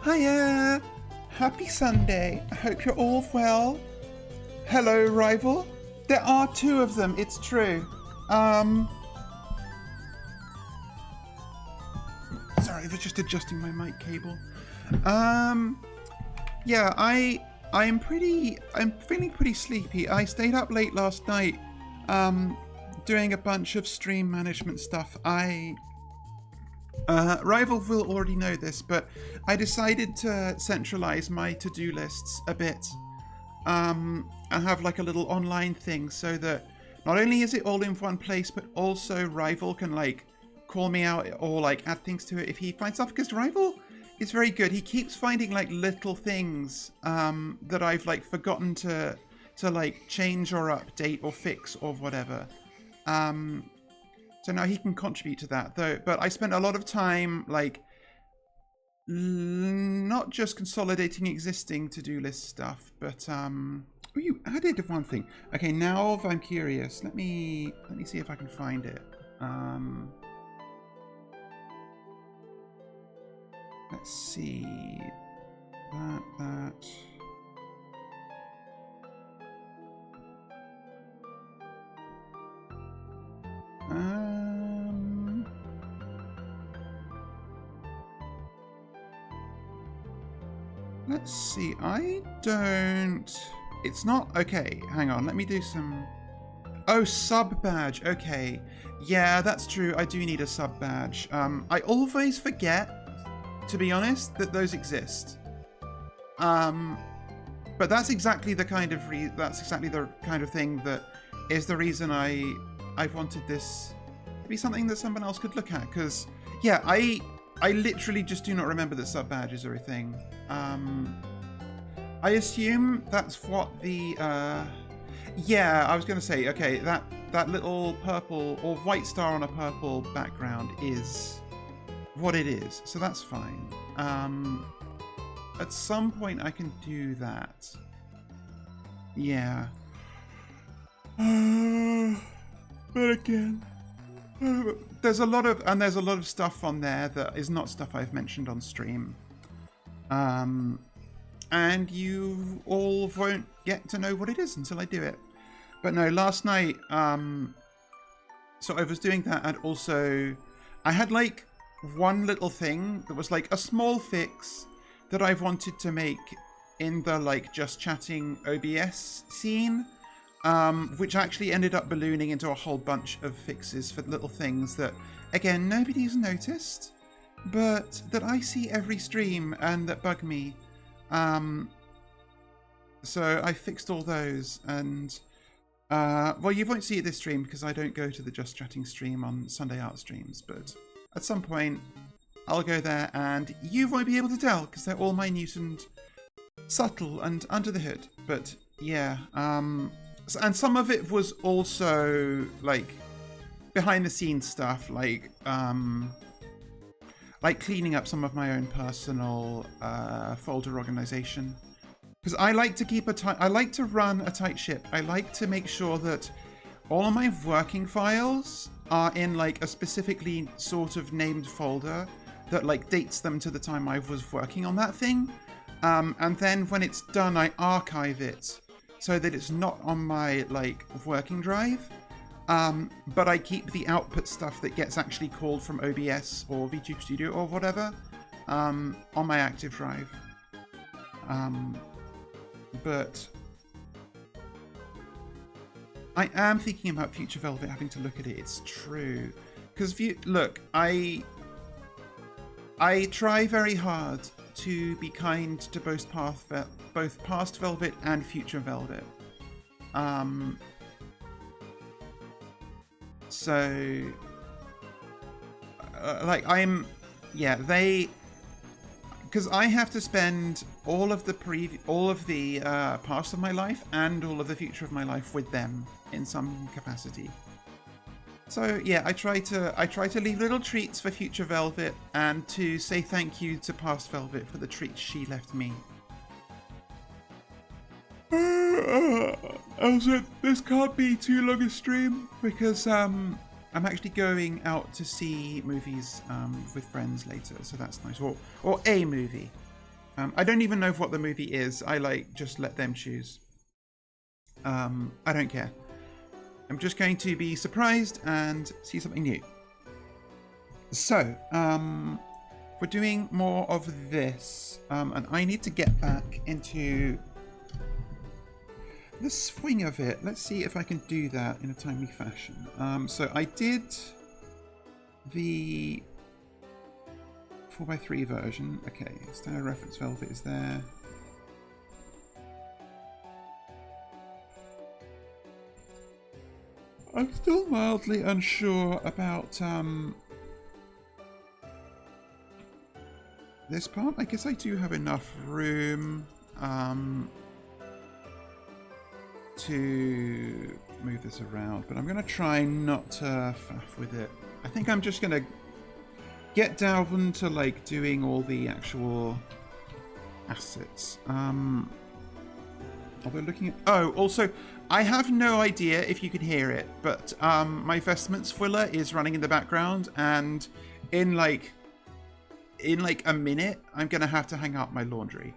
Hiya! Happy Sunday. I hope you're all well. Hello, rival. There are two of them, it's true. Sorry, I was just adjusting my mic cable. Yeah, I'm feeling pretty sleepy. I stayed up late last night, doing a bunch of stream management stuff. Rival will already know this, but I decided to centralize my to-do lists a bit, and have like a little online thing so that not only is it all in one place, but also Rival can like call me out or like add things to it if he finds stuff, because Rival is very good. He keeps finding like little things that I've like forgotten to like change or update or fix or whatever. So now he can contribute to that though. But I spent a lot of time like not just consolidating existing to-do list stuff, but oh, you added one thing. Okay, now I'm curious. Let me see if I can find it. Let's see. That. Let's see. I don't. It's not. Okay, hang on. Let me do some. Oh, sub badge. Okay. Yeah, that's true. I do need a sub badge. I always forget, to be honest, that those exist. But that's exactly the kind of thing that is the reason I've wanted this to be something that someone else could look at. Because yeah, I literally just do not remember that sub badges are a thing. I assume that's what the yeah, I was gonna say, okay, that little purple or white star on a purple background is what it is, so that's fine. At some point I can do that. Yeah. But again, there's a lot of stuff on there that is not stuff I've mentioned on stream. And you all won't get to know what it is until I do it. But no, last night, so I was doing that, and also I had like one little thing that was like a small fix that I wanted to make in the like just chatting OBS scene, which actually ended up ballooning into a whole bunch of fixes for little things that, again, nobody's noticed, but that I see every stream and that bug me. So I fixed all those, and well, you won't see it this stream because I don't go to the Just Chatting stream on Sunday art streams, but at some point I'll go there and you won't be able to tell because they're all minute and subtle and under the hood. But yeah, and some of it was also like behind the scenes stuff, like cleaning up some of my own personal folder organization. Because I like to I like to run a tight ship. I like to make sure that all of my working files are in like a specifically sort of named folder that like dates them to the time I was working on that thing. And then when it's done, I archive it so that it's not on my like working drive. But I keep the output stuff that gets actually called from OBS or VTube Studio or whatever on my active drive. But I am thinking about Future Velvet having to look at it. It's true, because look, I try very hard to be kind to both Past Velvet and Future Velvet. So, like because I have to spend all of the past of my life and all of the future of my life with them in some capacity. So yeah, I try to leave little treats for Future Velvet and to say thank you to Past Velvet for the treats she left me. Also, this can't be too long a stream because I'm actually going out to see movies with friends later, so that's nice. Or a movie. I don't even know what the movie is. I like just let them choose. I don't care. I'm just going to be surprised and see something new. So, we're doing more of this, and I need to get back into the swing of it. Let's see if I can do that in a timely fashion. So I did the 4x3 version. Okay, standard reference velvet is there. I'm still mildly unsure about this part. I guess I do have enough room to move this around, but I'm going to try not to faff with it. I think I'm just going to get down into like doing all the actual assets. Although looking at... Oh, also, I have no idea if you can hear it, but my vestments filler is running in the background, and in like a minute, I'm going to have to hang up my laundry.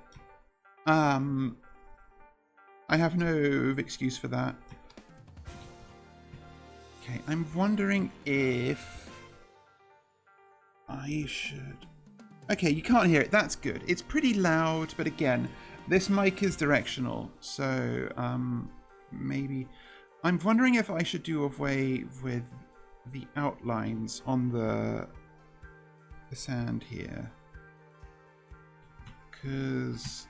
I have no excuse for that. Okay, I'm wondering if I should... Okay, you can't hear it. That's good. It's pretty loud, but again, this mic is directional, so maybe... I'm wondering if I should do away with the outlines on the sand here, because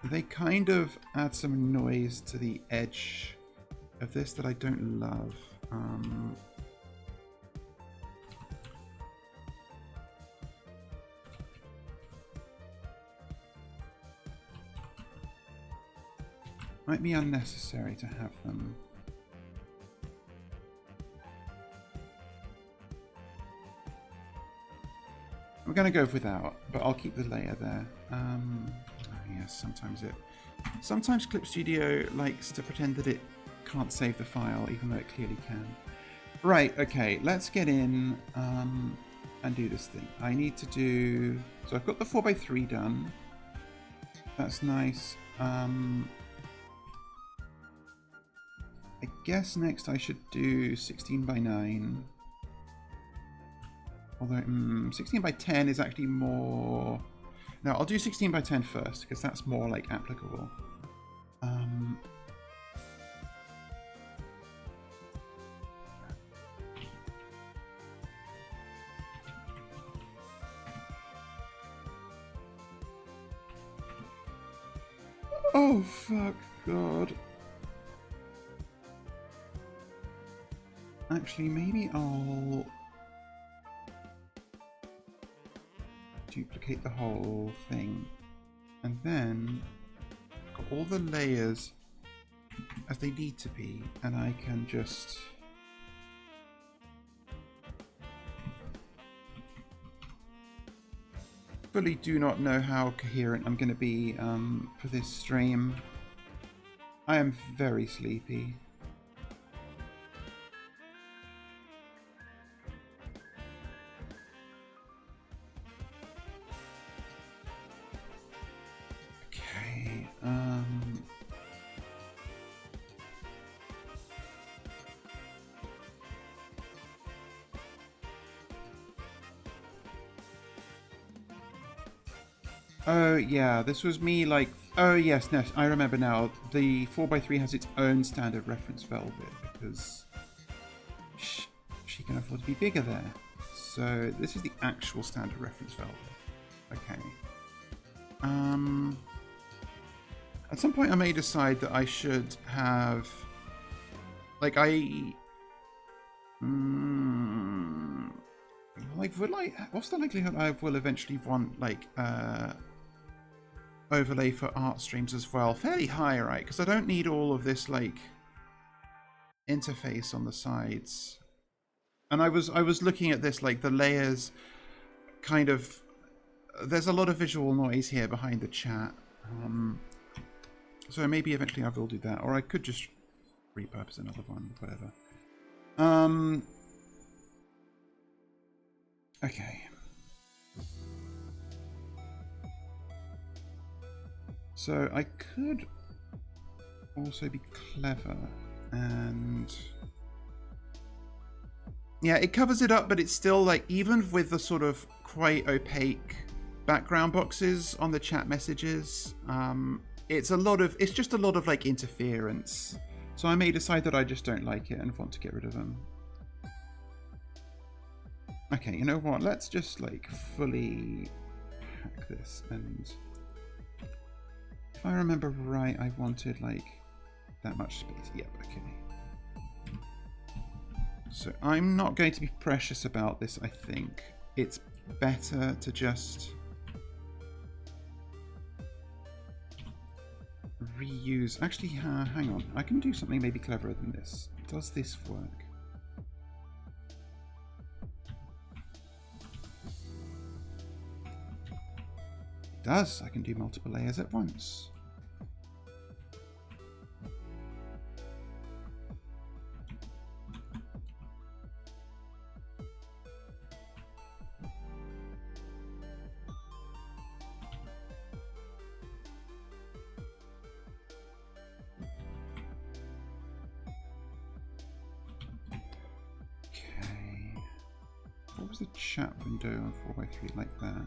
they kind of add some noise to the edge of this that I don't love. Might be unnecessary to have them. I'm going to go without, but I'll keep the layer there. Yes, sometimes Clip Studio likes to pretend that it can't save the file, even though it clearly can. Right, okay, let's get in and do this thing. I need to do... So I've got the 4x3 done. That's nice. I guess next I should do 16x9. Although 16x10 is actually more... No, I'll do 16x10 first, because that's more like applicable. Oh, fuck, God. Actually, maybe I'll duplicate the whole thing, and then I've got all the layers as they need to be, and I can just fully do not know how coherent I'm going to be for this stream. I am very sleepy. Oh, yeah, this was me, like... Oh, yes, no, I remember now. The 4x3 has its own standard reference velvet, because she can afford to be bigger there. So, this is the actual standard reference velvet. Okay. At some point I may decide that I should have... Like, what's the likelihood I will eventually want, like, overlay for art streams as well? Fairly high, right? Because I don't need all of this, like, interface on the sides. And I was looking at this, like, the layers kind of... There's a lot of visual noise here behind the chat. So maybe eventually I will do that. Or I could just repurpose another one, whatever. Okay. So I could also be clever and... Yeah, it covers it up, but it's still like, even with the sort of quite opaque background boxes on the chat messages, it's just a lot of like interference. So I may decide that I just don't like it and want to get rid of them. Okay, you know what? Let's just like fully hack this. And if I remember right, I wanted like that much space. Yep, okay. So I'm not going to be precious about this, I think. It's better to just reuse. Actually, hang on. I can do something maybe cleverer than this. Does this work? It does. I can do multiple layers at once. What was the chat window on 4x3 like that?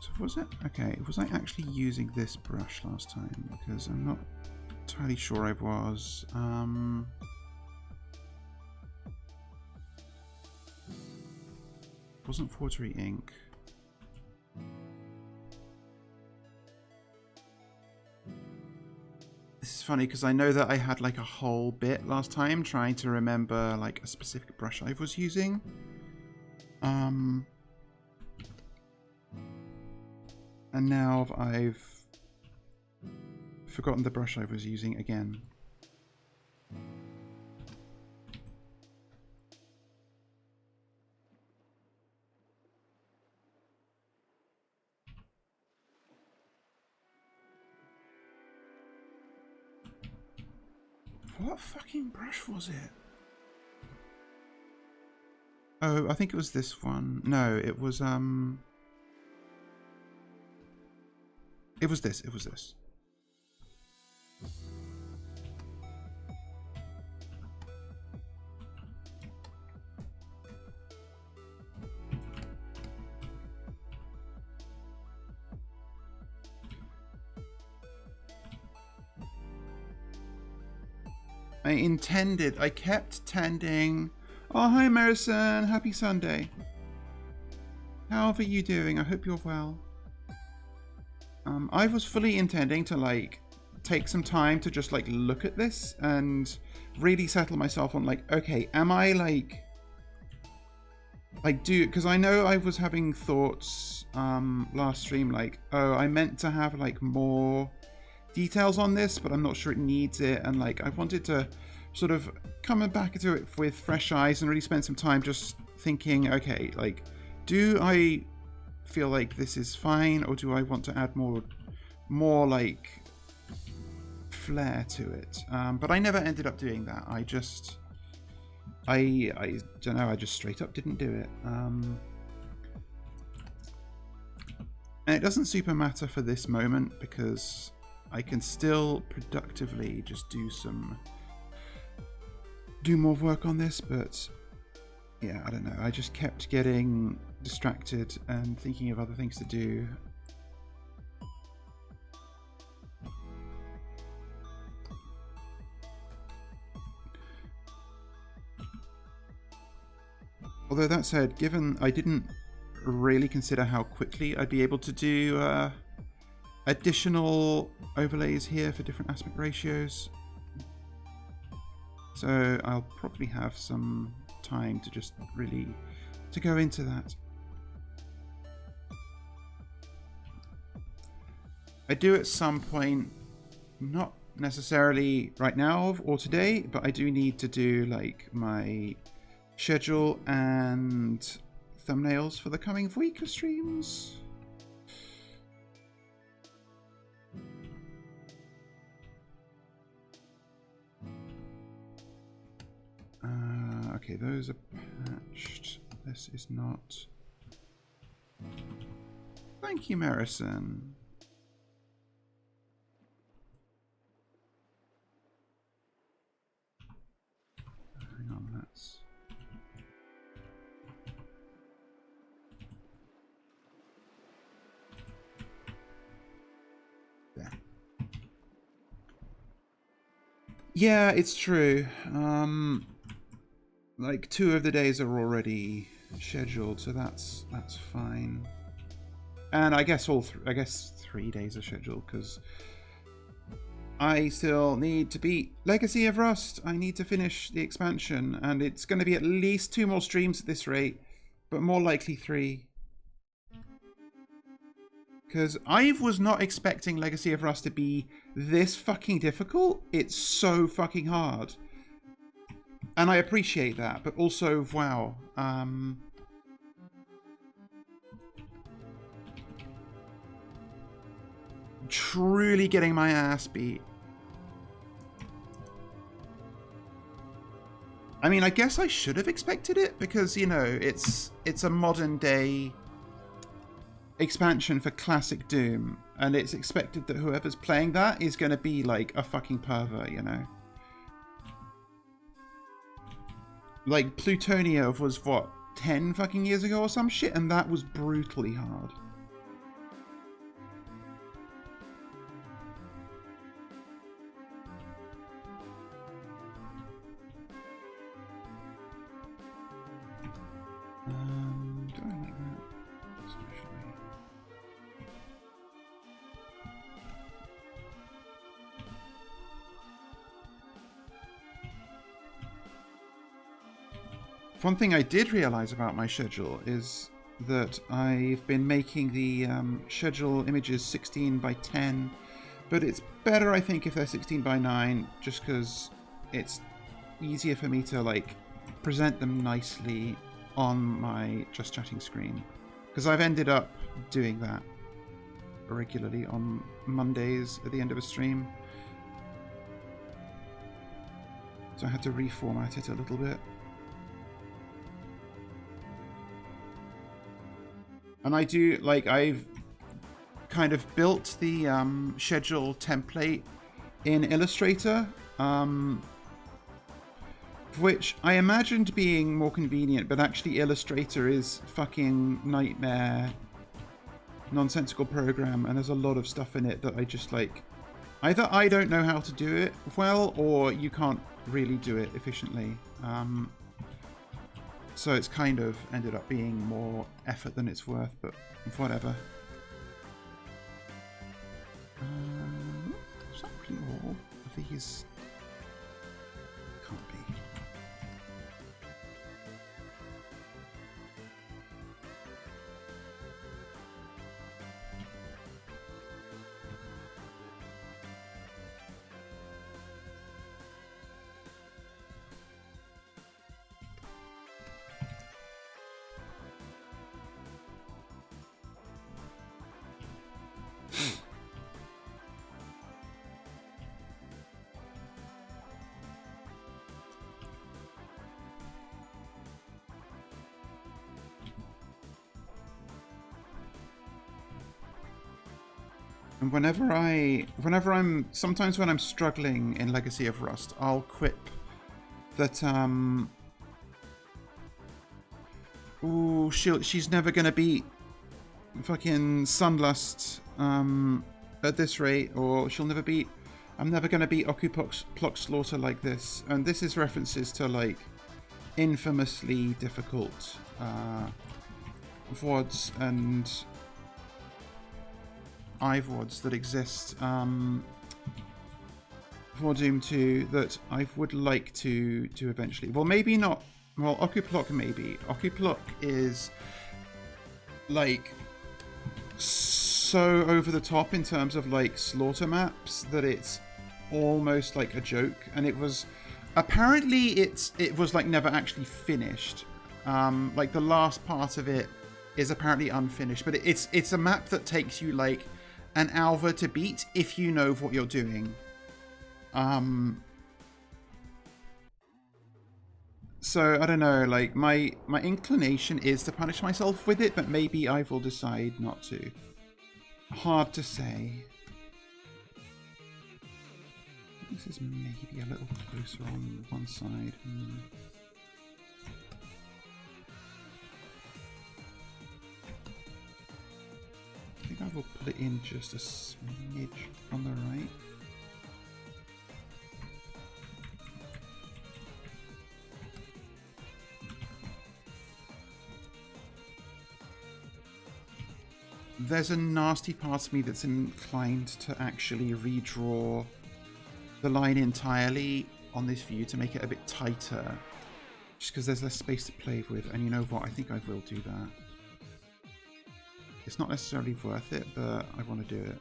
So was it? Okay, was I actually using this brush last time? Because I'm not entirely sure I was. Wasn't Forgery ink. This is funny because I know that I had like a whole bit last time trying to remember like a specific brush I was using. And now I've forgotten the brush I was using again. What fucking brush was it? Oh, I think it was this one. No, it was it was this. It was this. I kept tending. Oh, hi, Marison. Happy Sunday. How are you doing? I hope you're well. I was fully intending to, like, take some time to just, like, look at this and really settle myself on, like, okay, am I, like, because I know I was having thoughts last stream, like, oh, I meant to have, like, more details on this, but I'm not sure it needs it, and like I wanted to sort of come back to it with fresh eyes and really spend some time just thinking, okay, like, do I feel like this is fine, or do I want to add more like flair to it? But I never ended up doing that. I don't know, I just straight up didn't do it. And it doesn't super matter for this moment because I can still productively just do more work on this, but yeah, I don't know. I just kept getting distracted and thinking of other things to do. Although that said, given I didn't really consider how quickly I'd be able to do additional overlays here for different aspect ratios. So I'll probably have some time to just really to go into that. I do at some point, not necessarily right now or today, but I do need to do like my schedule and thumbnails for the coming week of streams. Okay, those are patched. This is not. Thank you, Marison. Hang on, that's. There. Yeah, it's true. Like 2 of the days are already scheduled, so that's fine. And I guess I guess 3 days are scheduled because I still need to beat Legacy of Rust. I need to finish the expansion, and it's going to be at least 2 more streams at this rate, but more likely 3. Because I was not expecting Legacy of Rust to be this fucking difficult. It's so fucking hard. And I appreciate that, but also, wow. Truly getting my ass beat. I mean, I guess I should have expected it because, you know, it's a modern day expansion for classic Doom, and it's expected that whoever's playing that is going to be like a fucking pervert, you know. Like Plutonia was what, 10 fucking years ago or some shit, and that was brutally hard. Do I like that? Especially. One thing I did realize about my schedule is that I've been making the schedule images 16 by 10, but it's better, I think, if they're 16 by 9, just because it's easier for me to like present them nicely on my Just Chatting screen, because I've ended up doing that regularly on Mondays at the end of a stream, so I had to reformat it a little bit. And I do, like, I've kind of built the schedule template in Illustrator, which I imagined being more convenient, but actually Illustrator is fucking nightmare, nonsensical program, and there's a lot of stuff in it that I just, like, either I don't know how to do it well, or you can't really do it efficiently. So it's kind of ended up being more effort than it's worth, but whatever. Is that really all of these? Can't be. And sometimes when I'm struggling in Legacy of Rust, I'll quip that, ooh, she's never gonna beat fucking Sunlust, at this rate, or I'm never gonna beat Occuplock Slaughter like this. And this is references to, like, infamously difficult, VODs and iVODs that exist for Doom 2 that I would like to eventually. Well, maybe not. Well, Occuplock maybe. Occuplock is like so over the top in terms of like slaughter maps that it's almost like a joke. And it was apparently it was like never actually finished. Like the last part of it is apparently unfinished, but it's a map that takes you like an hour to beat if you know what you're doing. So I don't know, like my inclination is to punish myself with it, but maybe I will decide not to. Hard to say. This is maybe a little closer on one side. I think I will put it in just a smidge on the right. There's a nasty part of me that's inclined to actually redraw the line entirely on this view to make it a bit tighter, just because there's less space to play with. And you know what? I think I will do that. It's not necessarily worth it, but I want to do it.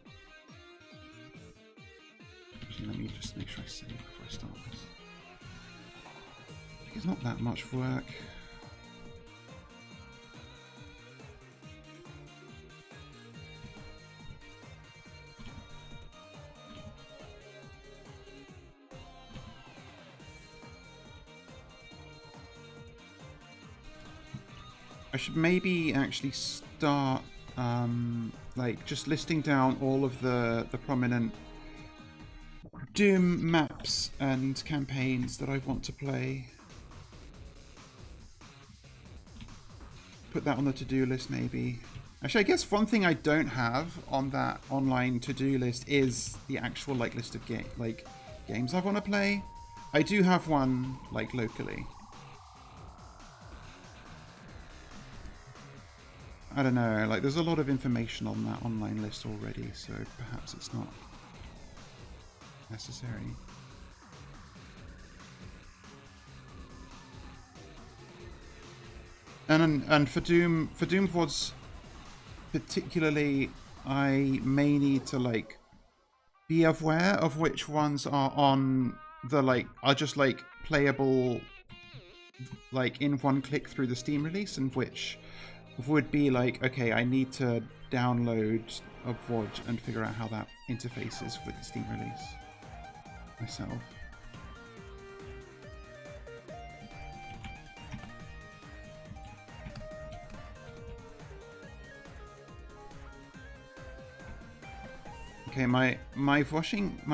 Actually, let me just make sure I save before I start this. It's not that much work. I should maybe actually start like just listing down all of the prominent Doom maps and campaigns that I want to play. Put that on the to-do list maybe. Actually, I guess one thing I don't have on that online to-do list is the actual like list of games I want to play. I do have one like locally. I don't know, like there's a lot of information on that online list already, so perhaps it's not necessary. And for Doom VODs particularly, I may need to like be aware of which ones are on the are just like playable like in one click through the Steam release, and which would be like, okay, I need to download a VOD and figure out how that interfaces with the Steam release myself. Okay, my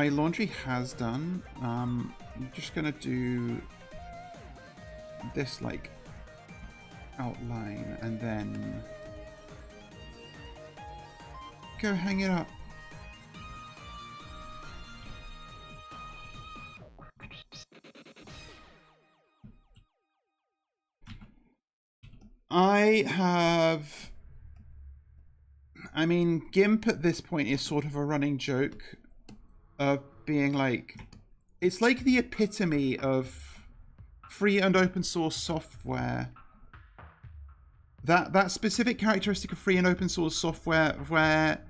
laundry has done. I'm just gonna do this like outline and then go hang it up. I mean, GIMP at this point is sort of a running joke of being like, it's like the epitome of free and open source software. That specific characteristic of free and open source software where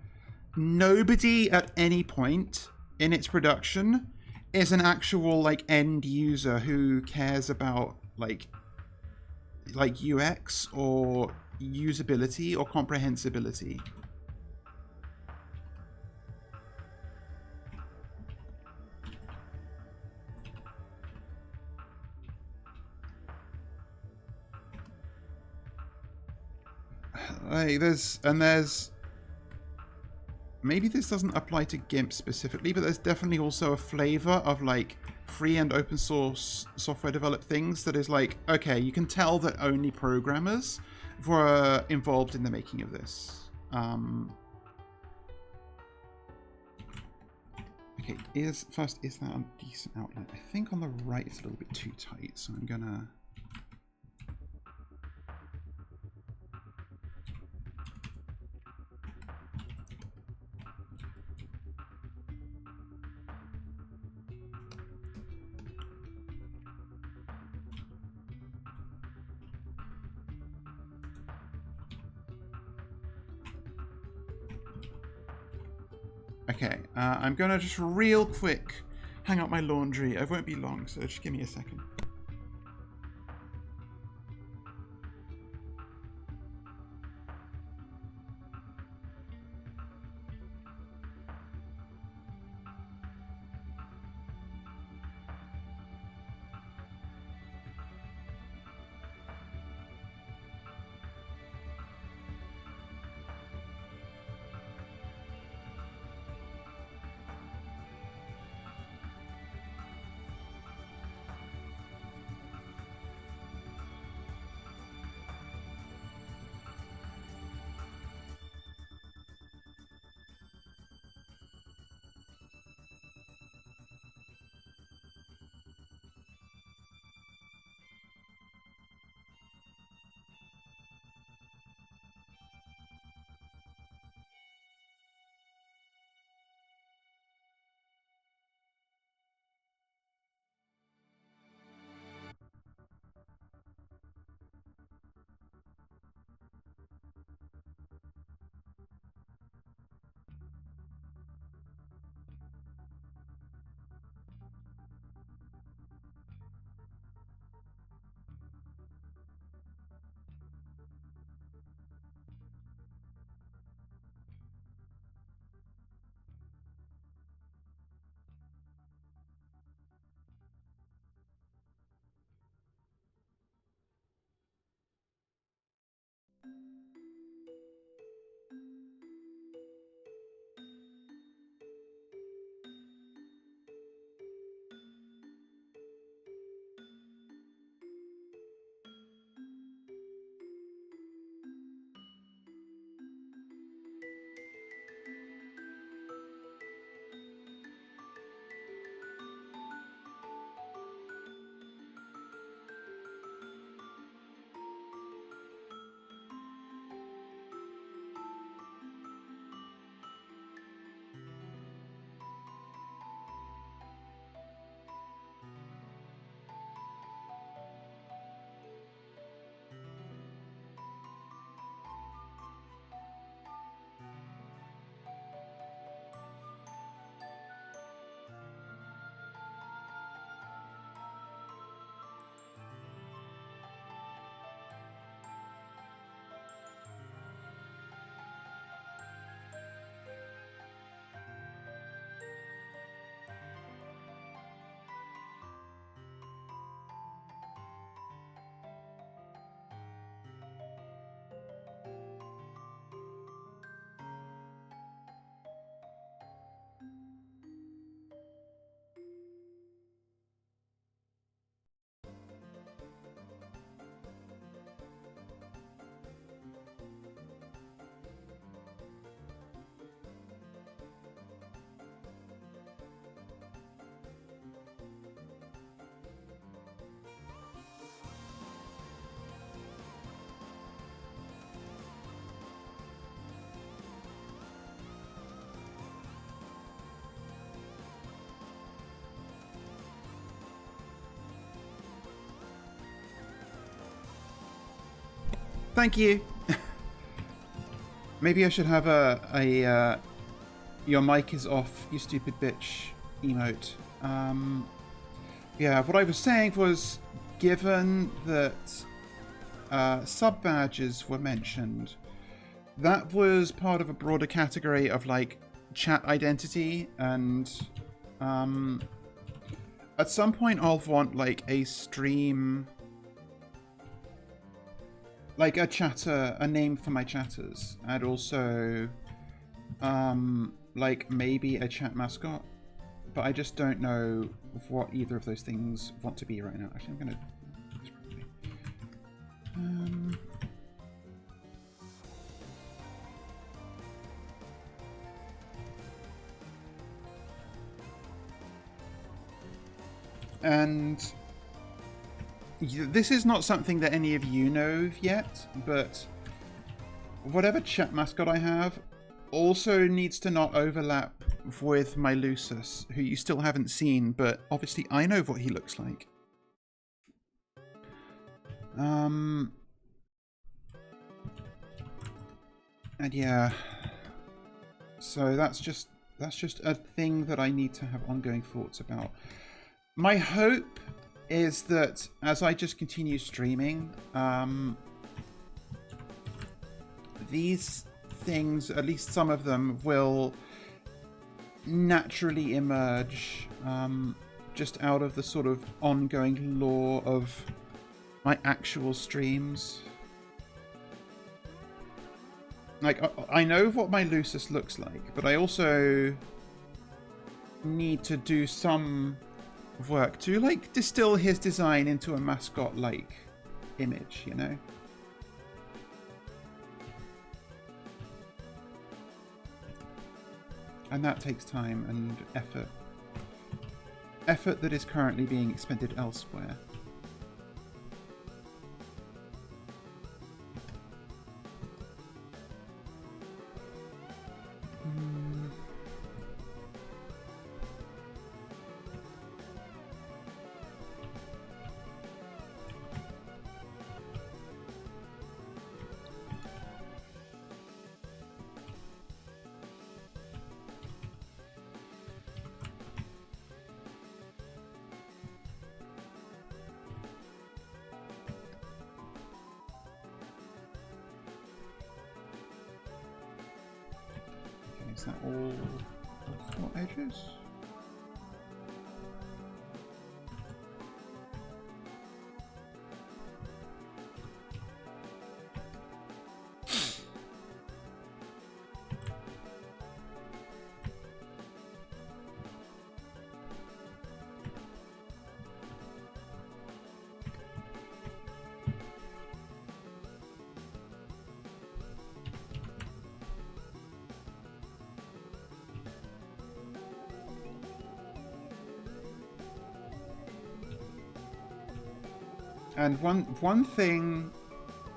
nobody at any point in its production is an actual like end user who cares about like UX or usability or comprehensibility. Like there's maybe this doesn't apply to GIMP specifically, but there's definitely also a flavor of like free and open source software developed things that is like, okay, you can tell that only programmers were involved in the making of this. Okay, is that a decent outline? I think on the right it's a little bit too tight, so I'm gonna... Okay, I'm gonna just real quick hang up my laundry. I won't be long, so just give me a second. Thank you. Maybe I should have a your mic is off, you stupid bitch emote. Yeah, what I was saying was, given that sub badges were mentioned, that was part of a broader category of like chat identity, and at some point I'll want like a stream, like a chatter, a name for my chatters, and also like maybe a chat mascot, but I just don't know what either of those things want to be right now. Actually, I'm gonna and this is not something that any of you know yet, but whatever chat mascot I have also needs to not overlap with my Lucis, who you still haven't seen, but obviously I know what he looks like. And yeah, so that's just a thing that I need to have ongoing thoughts about. My hope is that as I just continue streaming, these things, at least some of them, will naturally emerge just out of the sort of ongoing lore of my actual streams. Like, I know what my Lucis looks like, but I also need to do some work to like distill his design into a mascot like image, you know? And that takes time and effort. Effort that is currently being expended elsewhere. Is that all 4 edges? And one thing,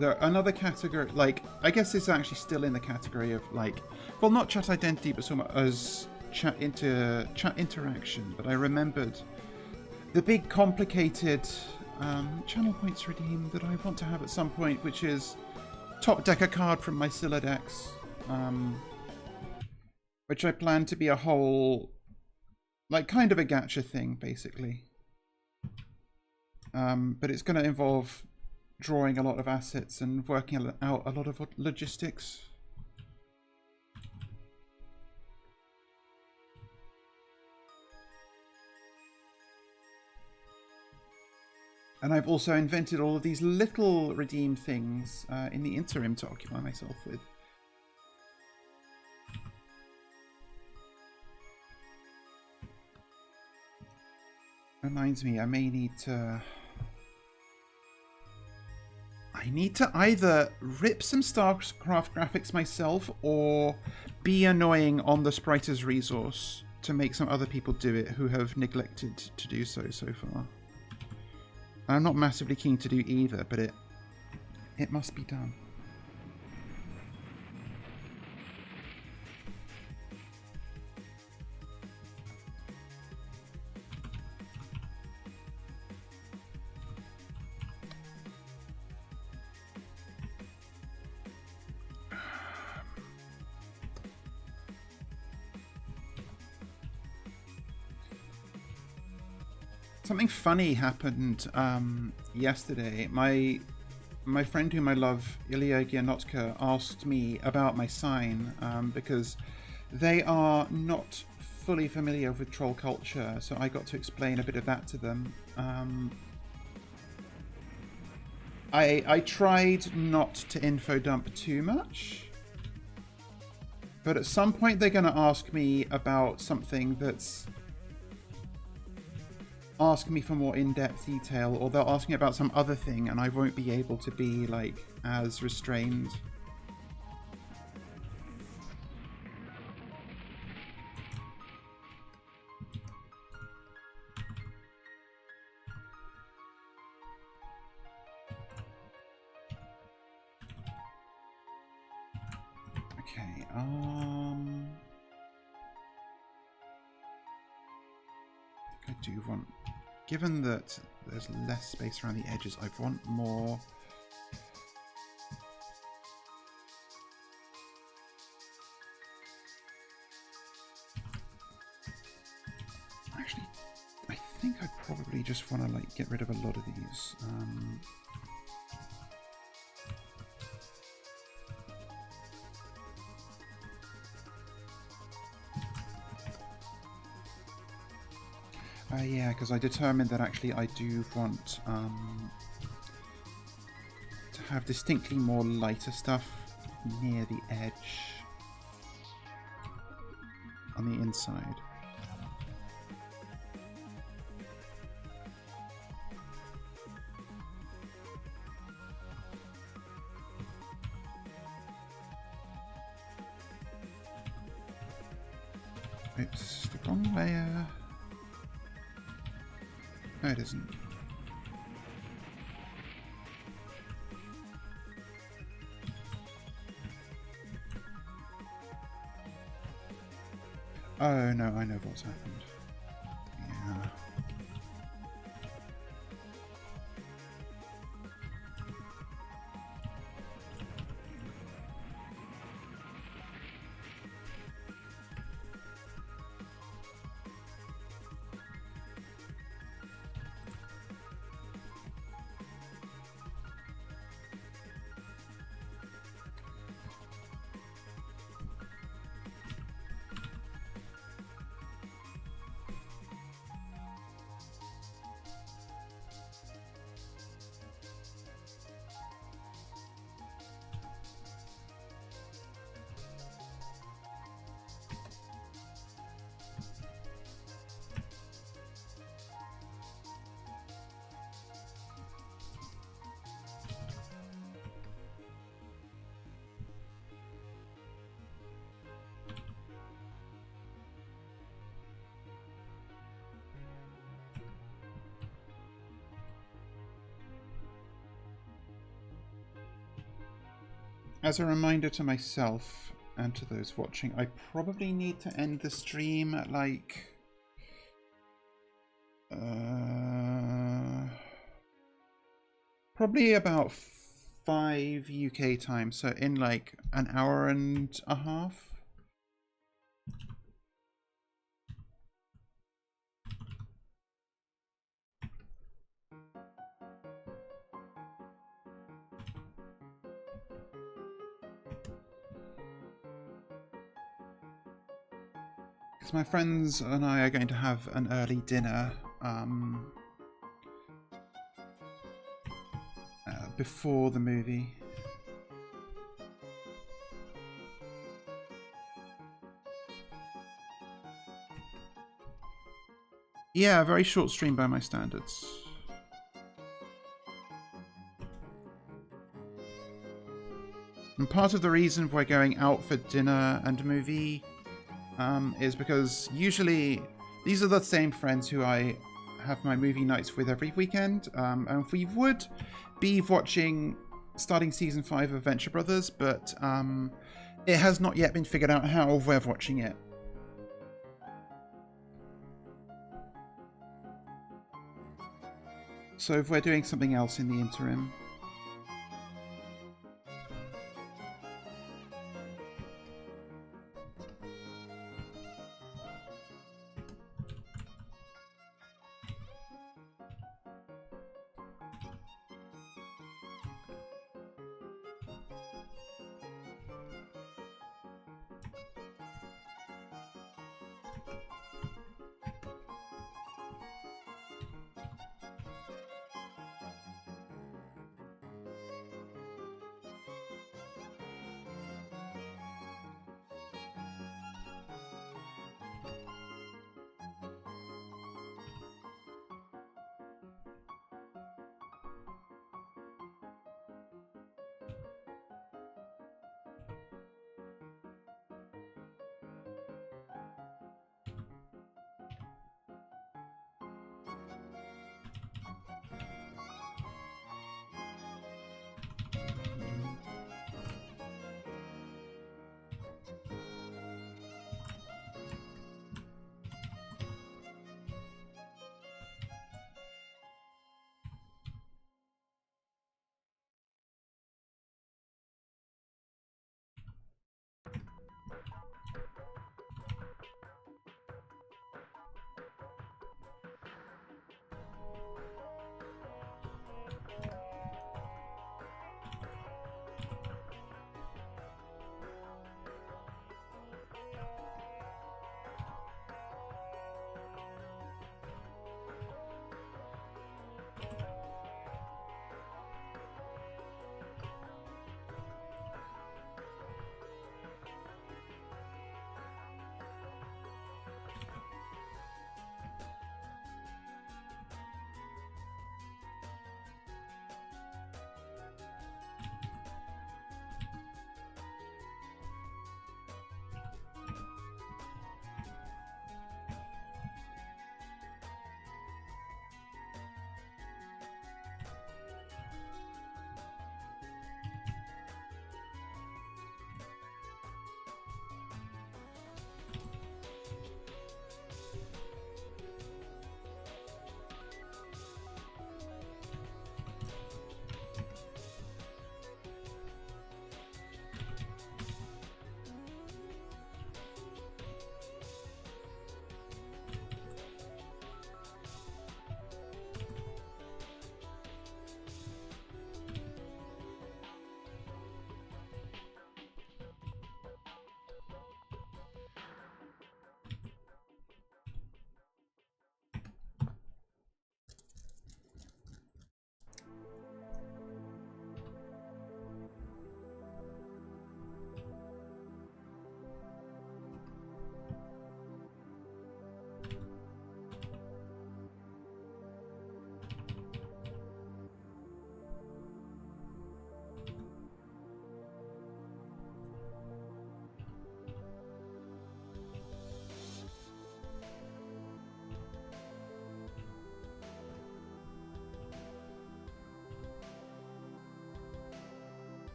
another category, like, I guess it's actually still in the category of like, well, not chat identity, but so much as chat interaction. But I remembered the big complicated channel points redeem that I want to have at some point, which is top decker card from my Scylla decks, which I plan to be a whole, like, kind of a gacha thing, basically. But it's going to involve drawing a lot of assets and working out a lot of logistics. And I've also invented all of these little redeem things in the interim to occupy myself with. Reminds me, I need to either rip some StarCraft graphics myself or be annoying on the Spriters resource to make some other people do it who have neglected to do so far. I'm not massively keen to do either, but it must be done. Something funny happened yesterday. My friend whom I love, Ilya Gianotka, asked me about my sign because they are not fully familiar with troll culture, so I got to explain a bit of that to them. I tried not to info dump too much, but at some point they're going to ask me about something that's... ask me for more in-depth detail, or they'll ask me about some other thing and I won't be able to be, like, as restrained. Okay, I do want... given that there's less space around the edges, I want more... Actually, I think I probably just want to, like, get rid of a lot of these. Yeah, because I determined that actually I do want to have distinctly more lighter stuff near the edge on the inside. Oops, the wrong layer. No, it isn't. Oh no, I know what's happened. Yeah. As a reminder to myself and to those watching, I probably need to end the stream at like probably about 5 UK time, so in like an hour and a half. Because my friends and I are going to have an early dinner before the movie. Yeah, very short stream by my standards. And part of the reason we're going out for dinner and movie is because usually these are the same friends who I have my movie nights with every weekend, and we would be watching starting season 5 of Venture Brothers, but it has not yet been figured out how we're watching it. So if we're doing something else in the interim.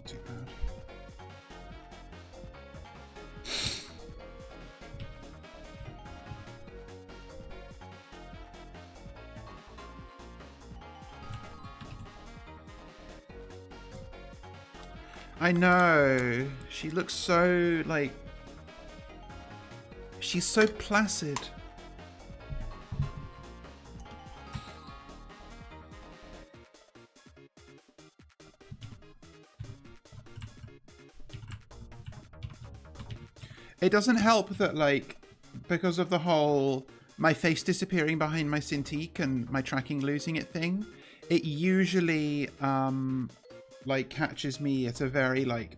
not too bad. I know. She looks so, like... She's so placid. It doesn't help that, like, because of the whole my face disappearing behind my Cintiq and my tracking losing it thing, it usually, like, catches me at a very, like,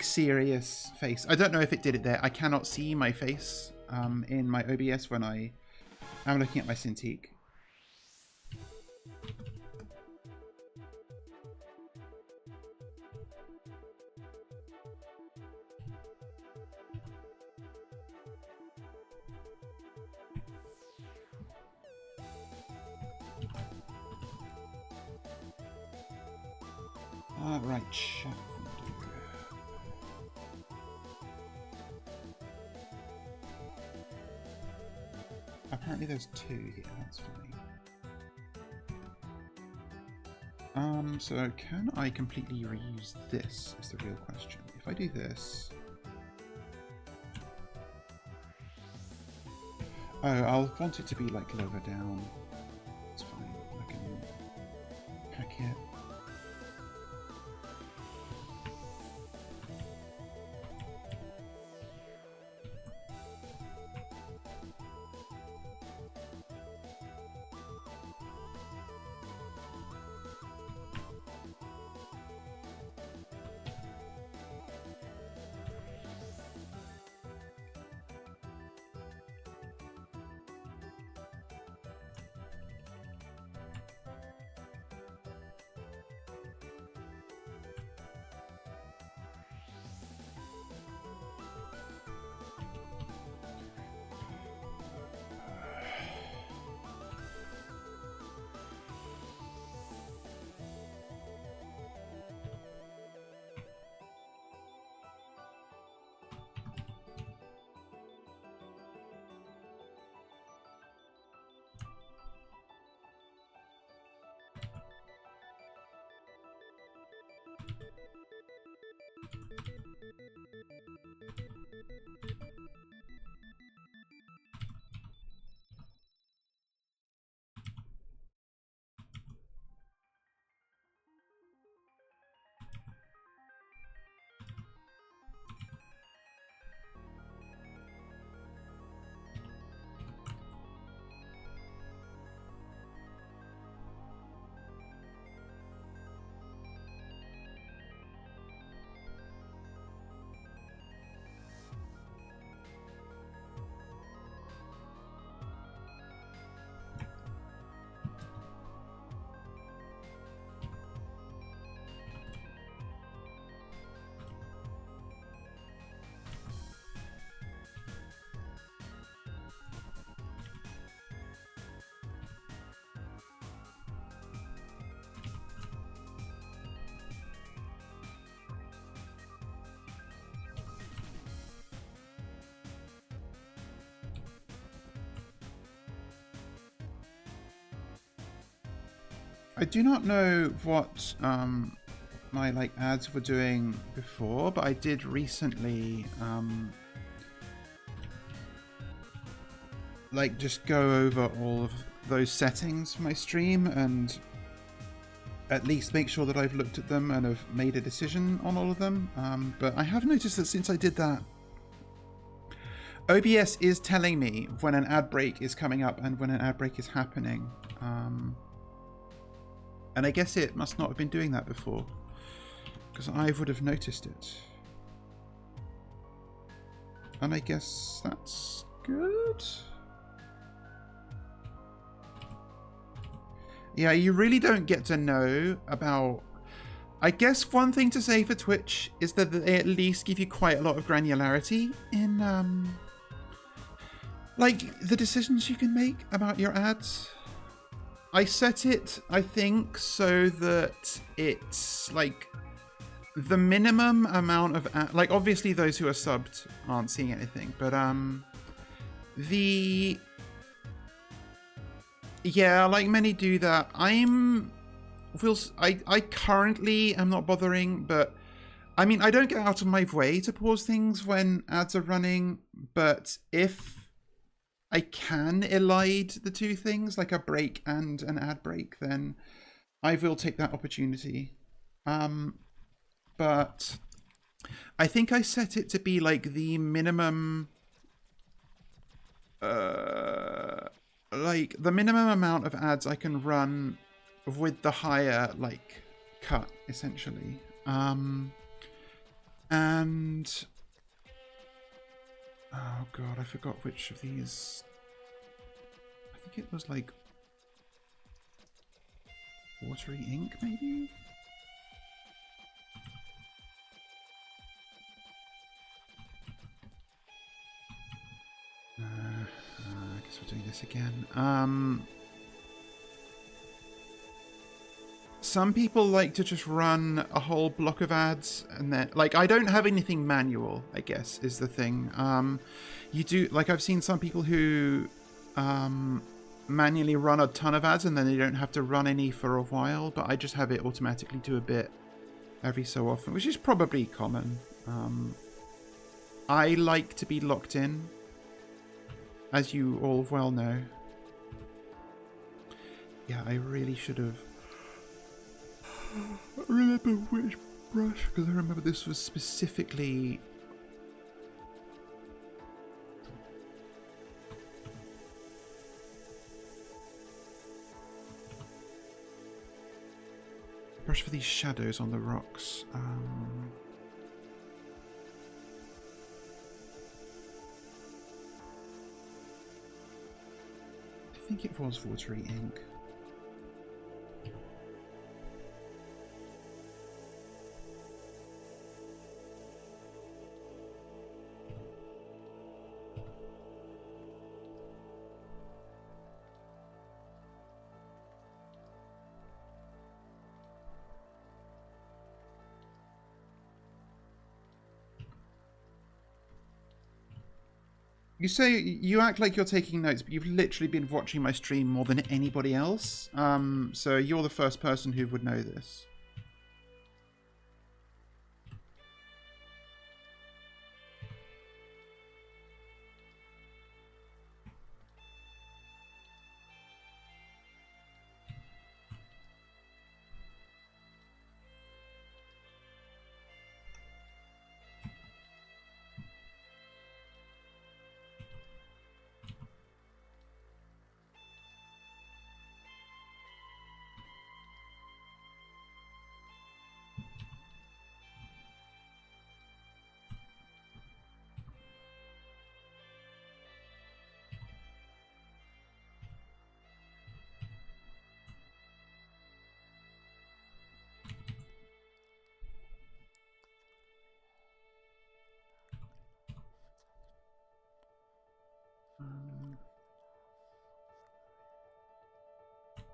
serious face. I don't know if it did it there. I cannot see my face in my OBS when I am looking at my Cintiq. Right, apparently there's two here, that's funny. So can I completely reuse this is the real question. If I do this... Oh, I'll want it to be like lower down. It's fine, I can hack it. I do not know what my like ads were doing before, but I did recently like just go over all of those settings for my stream and at least make sure that I've looked at them and have made a decision on all of them. But I have noticed that since I did that, OBS is telling me when an ad break is coming up and when an ad break is happening. And I guess it must not have been doing that before, because I would have noticed it. And I guess that's good. Yeah, you really don't get to know about... I guess one thing to say for Twitch is that they at least give you quite a lot of granularity in like the decisions you can make about your ads. I set it, I think, so that it's like the minimum amount of like obviously those who are subbed aren't seeing anything, but yeah, like many do that. I currently am not bothering, but I mean I don't get out of my way to pause things when ads are running, but if I can elide the two things, like a break and an ad break, then I will take that opportunity. But I think I set it to be like the minimum, like the minimum amount of ads I can run with the higher like cut, essentially. And oh god, I forgot which of these. I think it was like watery ink, maybe. I guess we're doing this again. Some people like to just run a whole block of ads, and then like I don't have anything manual, I guess is the thing. You do, like I've seen some people who manually run a ton of ads and then they don't have to run any for a while, but I just have it automatically do a bit every so often, which is probably common. I like to be locked in, as you all well know. Yeah, I really should have remember which brush, because I remember this was specifically brush for these shadows on the rocks. I think it was watery ink. You say you act like you're taking notes, but you've literally been watching my stream more than anybody else. So you're the first person who would know this.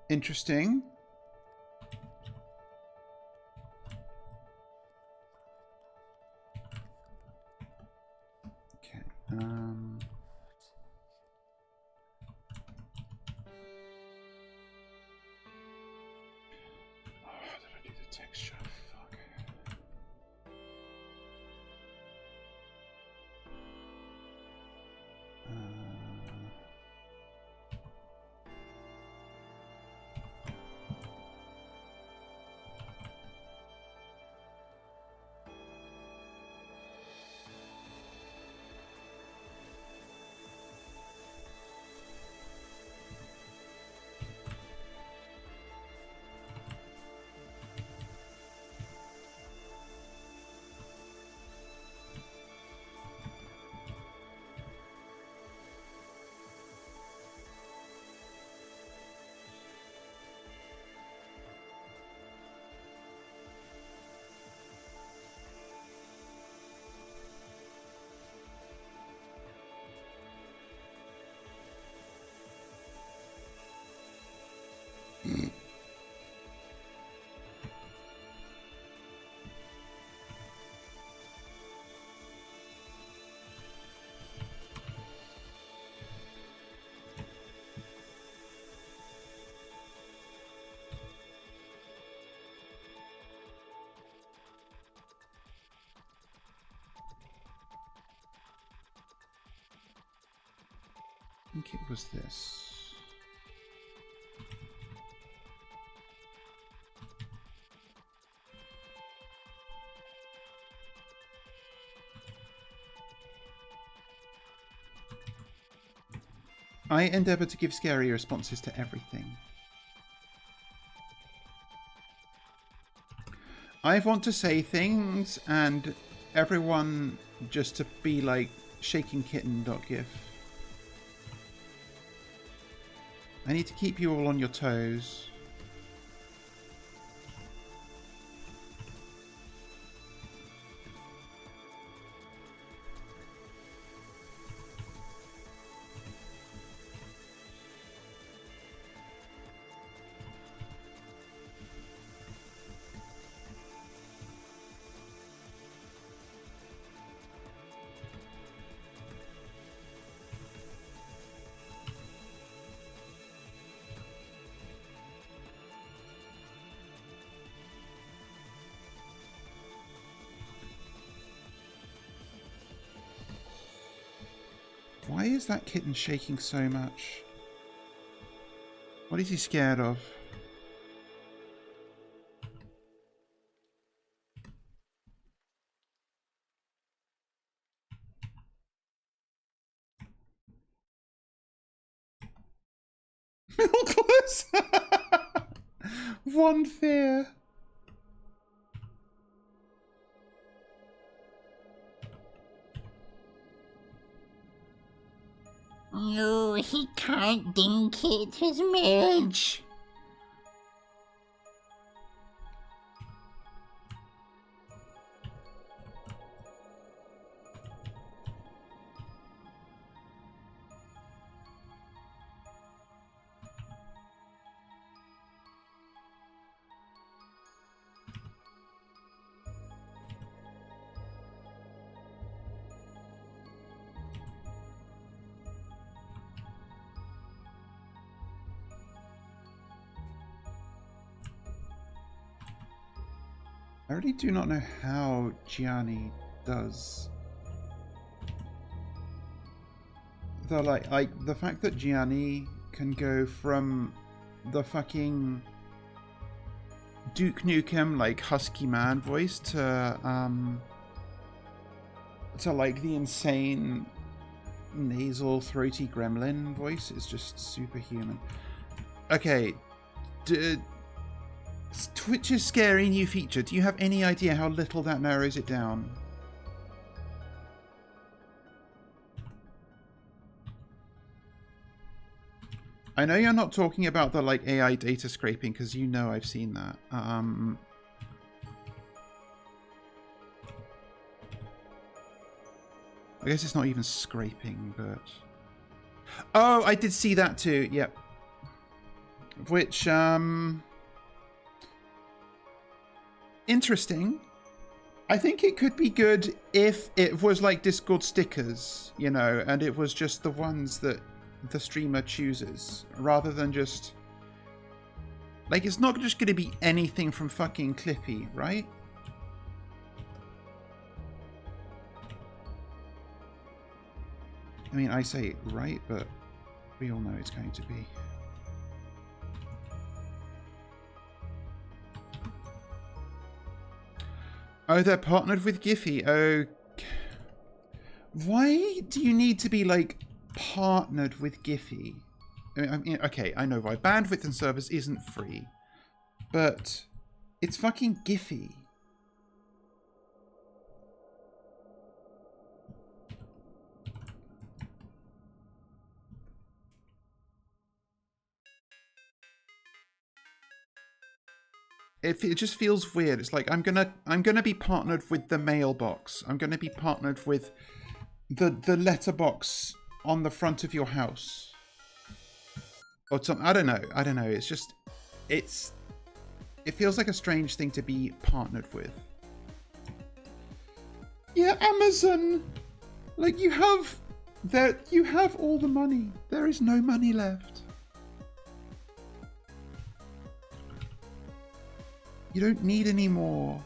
Interesting. Okay. How did I do the texture? Fuck. think it was this. I endeavour to give scary responses to everything. I want to say things and everyone just to be like shakingkitten.gif. I need to keep you all on your toes. Why is that kitten shaking so much? What is he scared of? Close. One fear. No, he can't dinkit his marriage. I really do not know how Gianni does the like the fact that Gianni can go from the fucking Duke Nukem like husky man voice to like the insane nasal throaty gremlin voice is just superhuman. Okay, Twitch's scary new feature. Do you have any idea how little that narrows it down? I know you're not talking about the like AI data scraping because you know I've seen that. I guess it's not even scraping, but oh, I did see that too. Yep. Which interesting. I think it could be good if it was like Discord stickers, you know, and it was just the ones that the streamer chooses, rather than just like, it's not just going to be anything from fucking Clippy, right? I mean, I say right, but we all know it's going to be. Oh, they're partnered with Giphy. Oh, why do you need to be like partnered with Giphy? I mean, okay, I know why. Bandwidth and service isn't free, but it's fucking Giphy. It just feels weird. It's like I'm gonna be partnered with the mailbox. I'm gonna be partnered with the letterbox on the front of your house, or something. I don't know. It's just it feels like a strange thing to be partnered with. Yeah, Amazon. Like you have all the money. There is no money left. You don't need any more.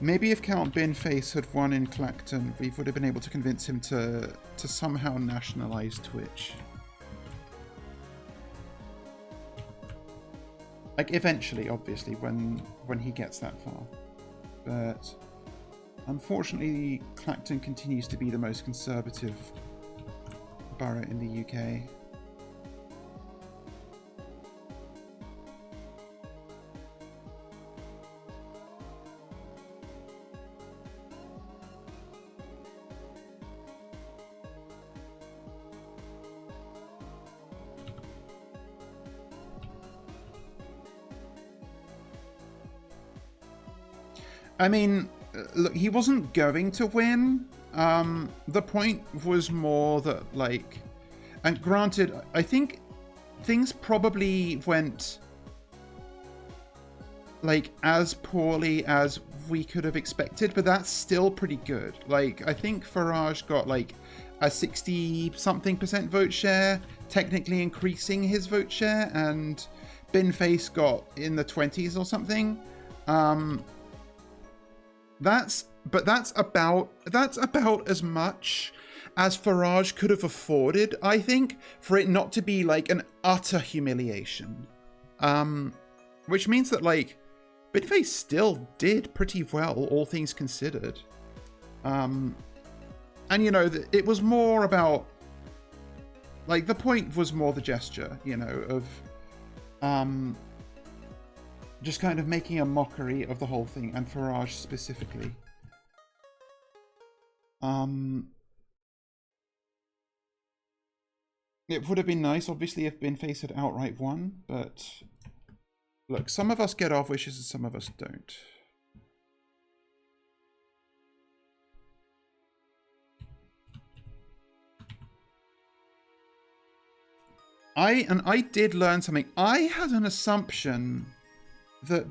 Maybe if Count Binface had won in Clacton, we would have been able to convince him to somehow nationalize Twitch. Like, eventually, obviously, when he gets that far. But unfortunately, Clacton continues to be the most conservative borough in the UK. I mean, look, he wasn't going to win. The point was more that, like, and granted, I think things probably went, like, as poorly as we could have expected, but that's still pretty good. Like, I think Farage got, like, a 60-something% vote share, technically increasing his vote share, and Binface got in the 20s or something. That's about as much as Farage could have afforded, I think, for it not to be like an utter humiliation. Which means that, like, Binface still did pretty well, all things considered. And you know, it was more about, like, the point was more the gesture, you know, of just kind of making a mockery of the whole thing, and Farage specifically. It would have been nice, obviously, if Binface had outright won, but look, some of us get our wishes and some of us don't. I did learn something. I had an assumption that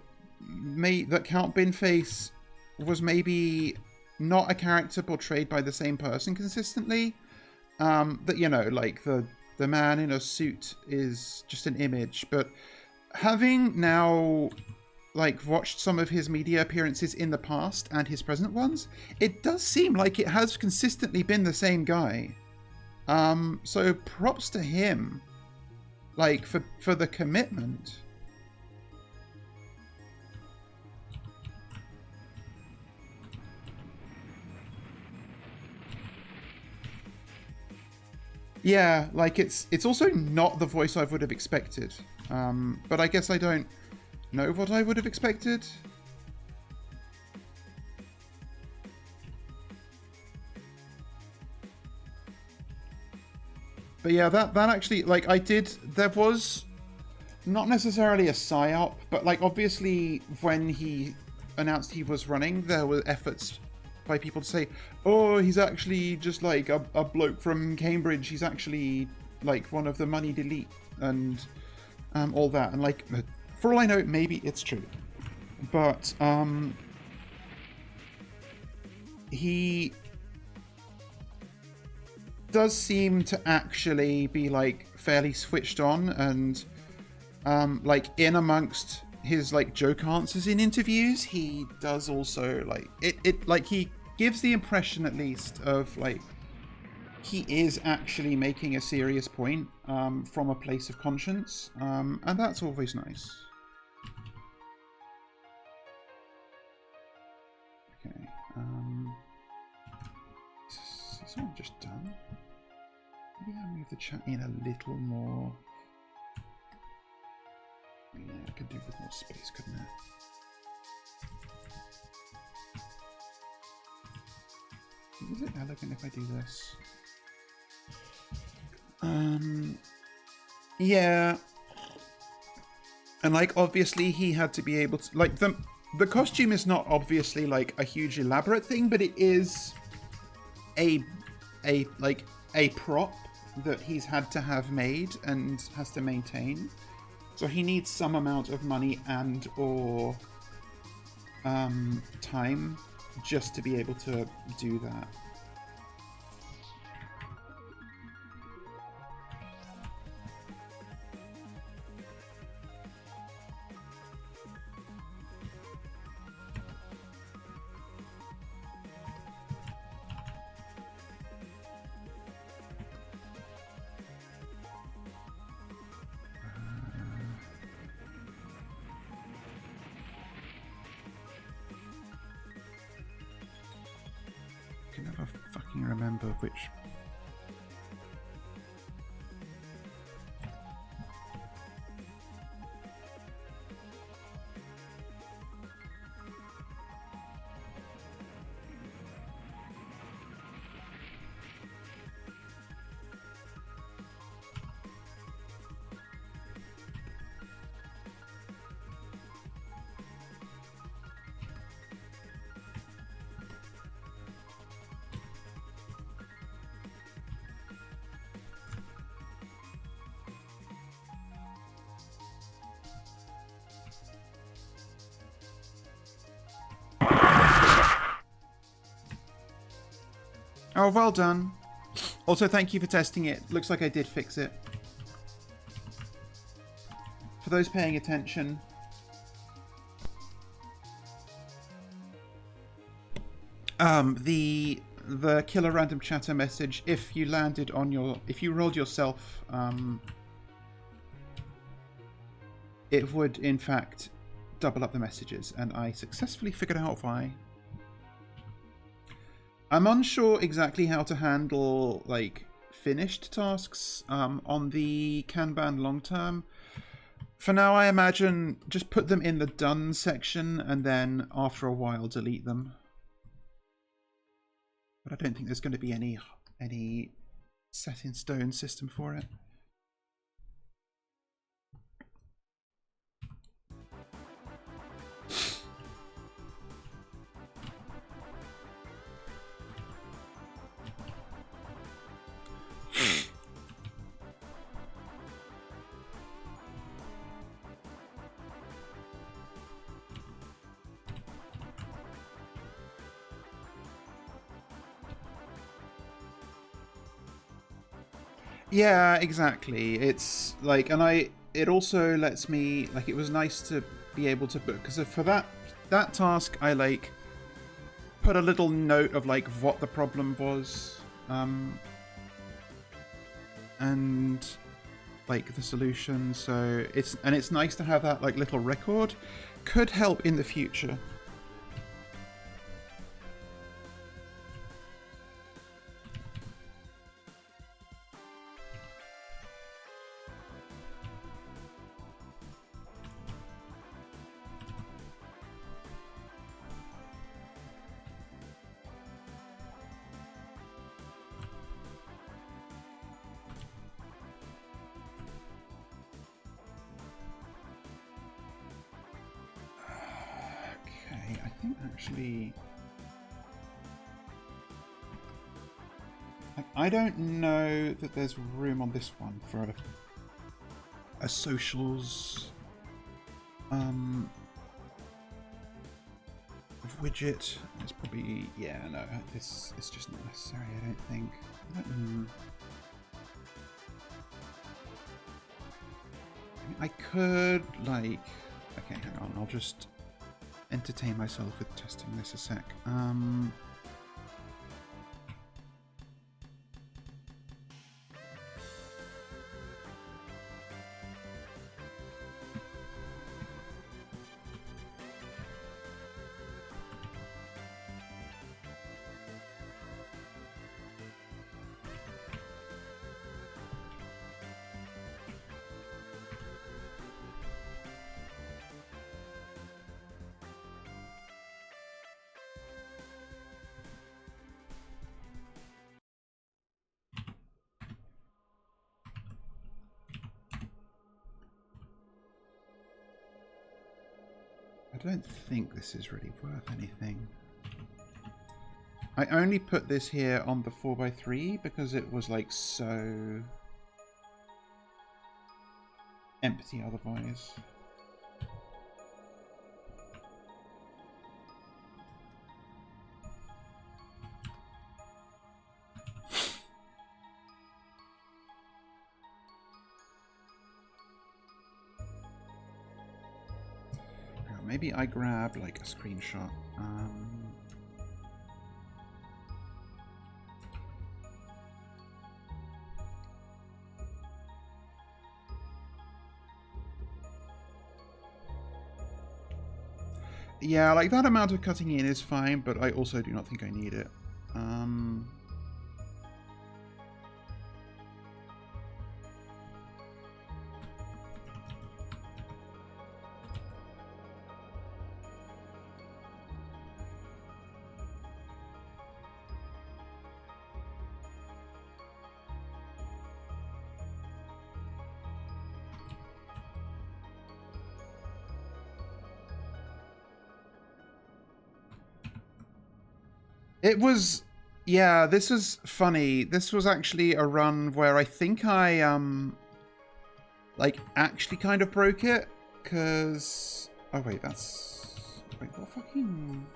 Count Binface was maybe not a character portrayed by the same person consistently. That, you know, like the man in a suit is just an image. But having now, like, watched some of his media appearances in the past and his present ones, it does seem like it has consistently been the same guy. So props to him, like, for the commitment. Yeah, like, it's also not the voice I would have expected. But I guess I don't know what I would have expected. But yeah, that actually, like, there was not necessarily a psyop, but, like, obviously when he announced he was running, there were efforts by people to say, oh, he's actually just like a bloke from Cambridge, he's actually like one of the moneyed elite, and all that. And, like, for all I know, maybe it's true, but he does seem to actually be, like, fairly switched on, and like, in amongst his, like, joke answers in interviews, he does also, like, it like, he gives the impression, at least, of, like, he is actually making a serious point from a place of conscience, and that's always nice. Okay, is this one just done? Maybe I'll move the chat in a little more. Yeah, I could do with more space, couldn't I? Is it elegant if I do this? Yeah. And, like, obviously he had to be able to, like, the costume is not obviously, like, a huge elaborate thing, but it is a prop that he's had to have made and has to maintain. So he needs some amount of money and or time just to be able to do that. fucking remember which. Oh, well done. Also, thank you for testing it. Looks like I did fix it. For those paying attention. The killer random chatter message, if you landed on your, if you rolled yourself, it would in fact double up the messages, and I successfully figured out why. I'm unsure exactly how to handle like finished tasks on the Kanban long term. For now, I imagine just put them in the done section and then after a while delete them. But I don't think there's going to be any set in stone system for it. Yeah, exactly. It's like, and it also lets me, like, it was nice to be able to book, because for that task, I like put a little note of like what the problem was, and like the solution. So it's nice to have that like little record. Could help in the future. Actually, like, I don't know that there's room on this one for a socials widget. It's probably, yeah, no, it's just not necessary, I don't think. I mean, I could, like, okay, hang on, I'll just entertain myself with testing this a sec. I don't think this is really worth anything. I only put this here on the 4x3 because it was like so empty otherwise. Maybe I grab like a screenshot. Yeah, like that amount of cutting in is fine, but I also do not think I need it. It was, yeah, this was funny. This was actually a run where I think I, like, actually kind of broke it, because... Oh, wait, that's... Wait, what fucking...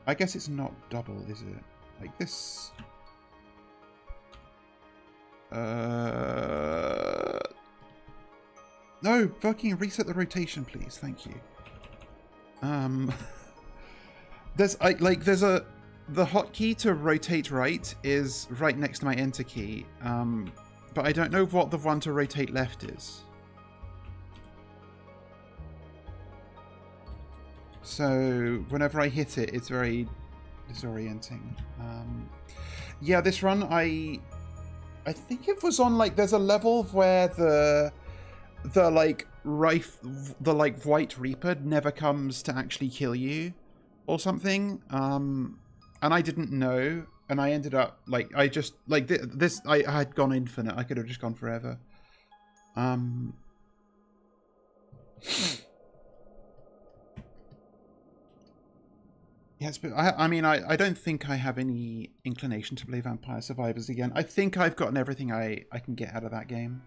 I guess it's not double, is it? Like, this... No, fucking reset the rotation, please. Thank you. There's the hotkey to rotate right is right next to my enter key. But I don't know what the one to rotate left is. So whenever I hit it, it's very disorienting. Yeah, this run I think it was on like there's a level where the like White Reaper never comes to actually kill you or something. And I didn't know, and I ended up like I just like this I had gone infinite. I could have just gone forever. Yes, but I mean, I don't think I have any inclination to play Vampire Survivors again. I think I've gotten everything I can get out of that game.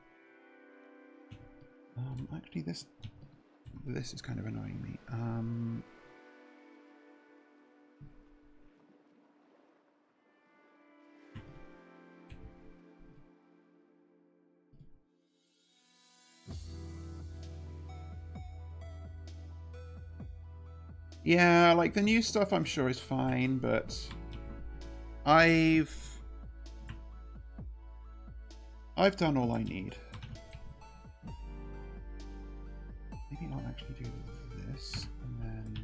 Actually, this is kind of annoying me. Yeah, like the new stuff I'm sure is fine, but I've done all I need. Maybe I'll actually do this and then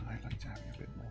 I'd like to have a bit more.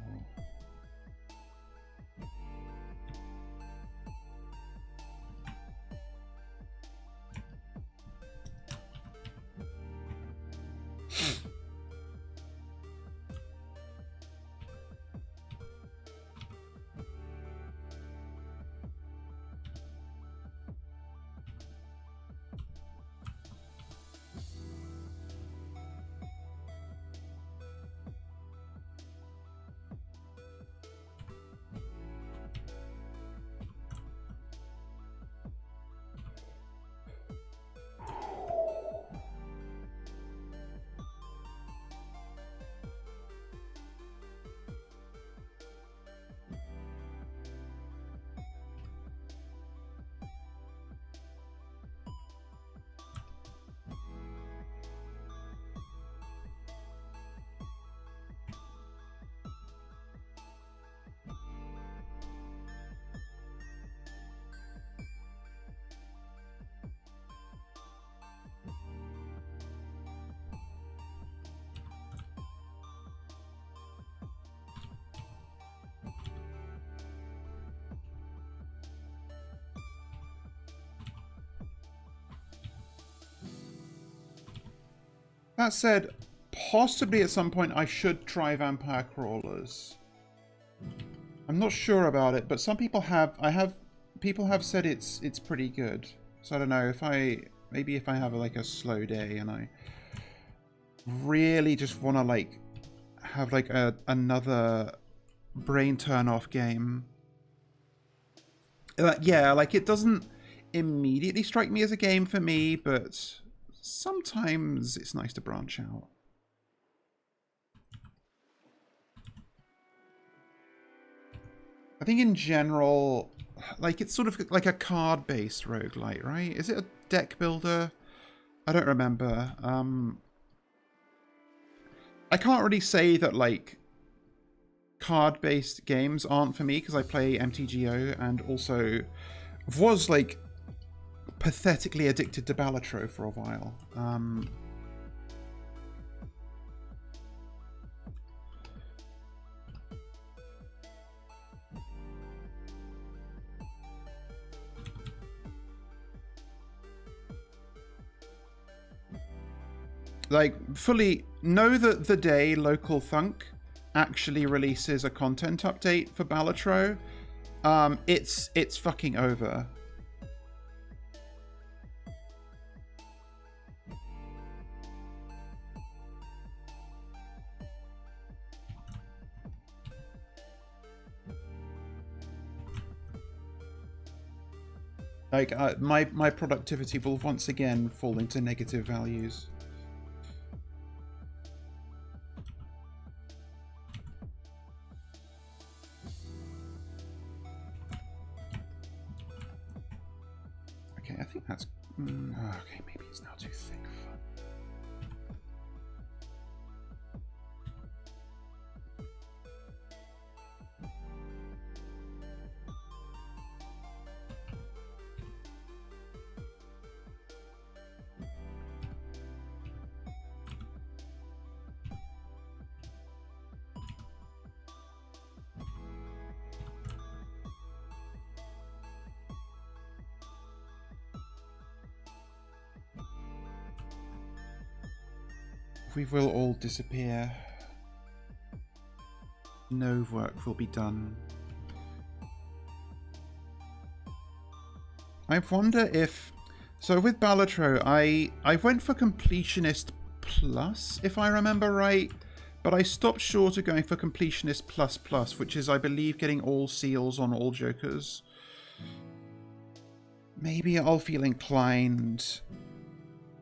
That said, possibly at some point I should try Vampire Crawlers. I'm not sure about it, but some people have. People have said it's pretty good. So I don't know if maybe if I have like a slow day and I really just want to like have like another brain turn off game. Yeah, like it doesn't immediately strike me as a game for me, but sometimes it's nice to branch out. I think in general, like it's sort of like a card-based roguelite, right? Is it a deck builder? I don't remember. I can't really say that like card-based games aren't for me because I play MTGO and also was like pathetically addicted to Balatro for a while. Like, fully know that the day Local Thunk actually releases a content update for Balatro, It's fucking over. Like, my productivity will once again fall into negative values. Okay, I think that's... okay, maybe it's now too thick. We will all disappear. No work will be done. I wonder if... So with Balatro, I went for Completionist Plus, if I remember right. But I stopped short of going for Completionist Plus Plus, which is, I believe, getting all seals on all Jokers. Maybe I'll feel inclined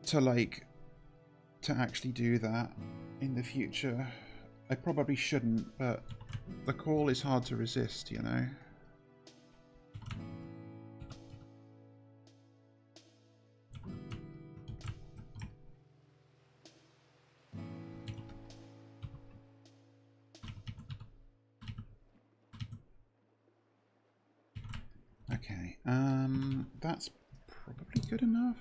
to, like... to actually do that in the future. I probably shouldn't, but the call is hard to resist, you know? Okay, that's probably good enough.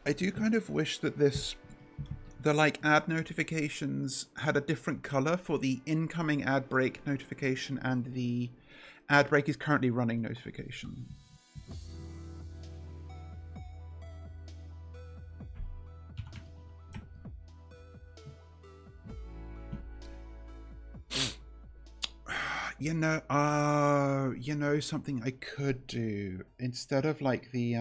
I do kind of wish that the like ad notifications had a different color for the incoming ad break notification and the ad break is currently running notification. You know something I could do instead of like the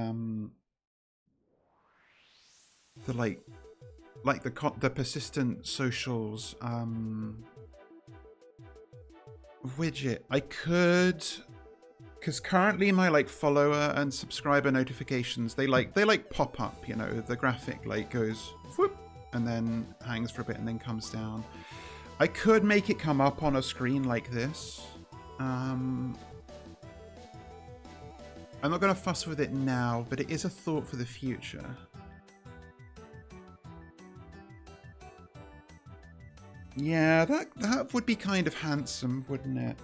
the persistent socials widget. I could, because currently my like follower and subscriber notifications they pop up. You know, the graphic like goes whoop and then hangs for a bit and then comes down. I could make it come up on a screen like this. I'm not going to fuss with it now, but it is a thought for the future. Yeah, that would be kind of handsome, wouldn't it?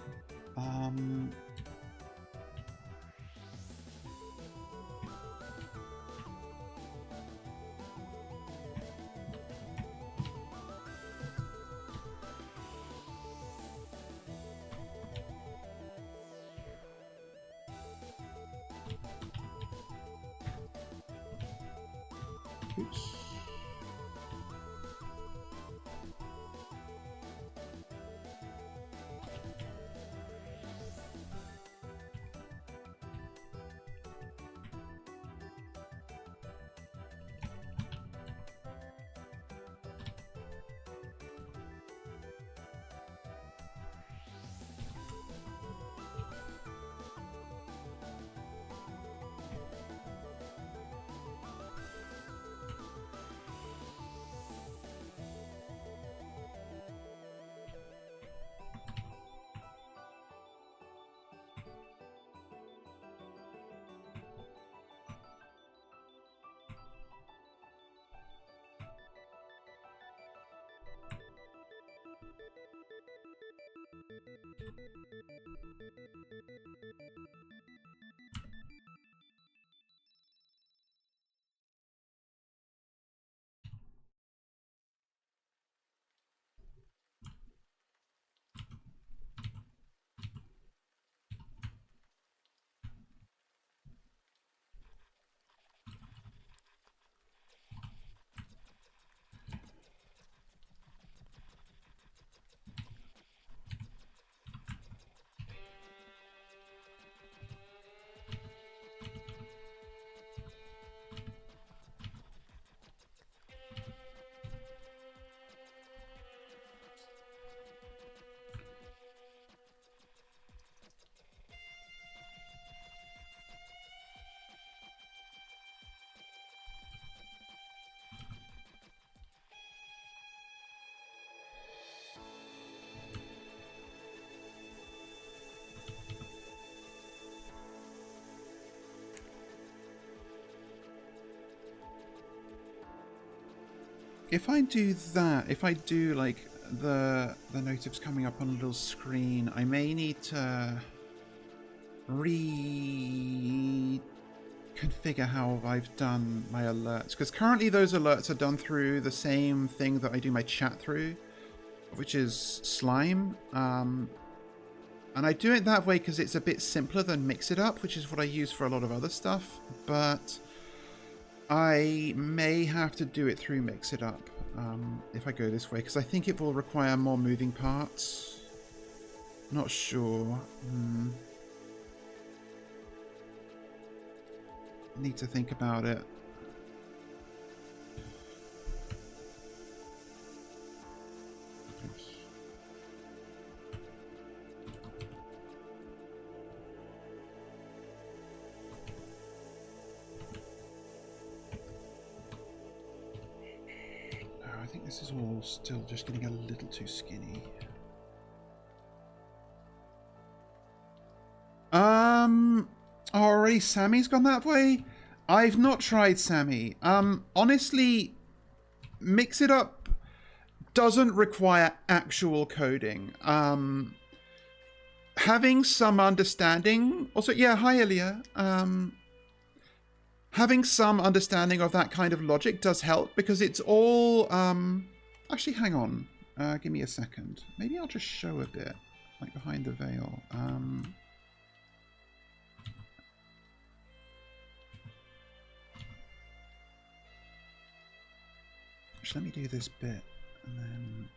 Oops. if I do that, if I do like the notifications coming up on a little screen, I may need to reconfigure how I've done my alerts, because currently those alerts are done through the same thing that I do my chat through, which is Slime. And I do it that way because it's a bit simpler than Mix It Up, which is what I use for a lot of other stuff. But I may have to do it through Mix It Up if I go this way, because I think it will require more moving parts. Not sure. Need to think about it. I think this is all still just getting a little too skinny. Already Sammy's gone that way? I've not tried Sammy. Honestly, Mix It Up doesn't require actual coding. Having some understanding... Also, yeah, hi, Ilya. Having some understanding of that kind of logic does help, because it's all... Actually, hang on. Give me a second. Maybe I'll just show a bit, like behind the veil. Just let me do this bit, and then...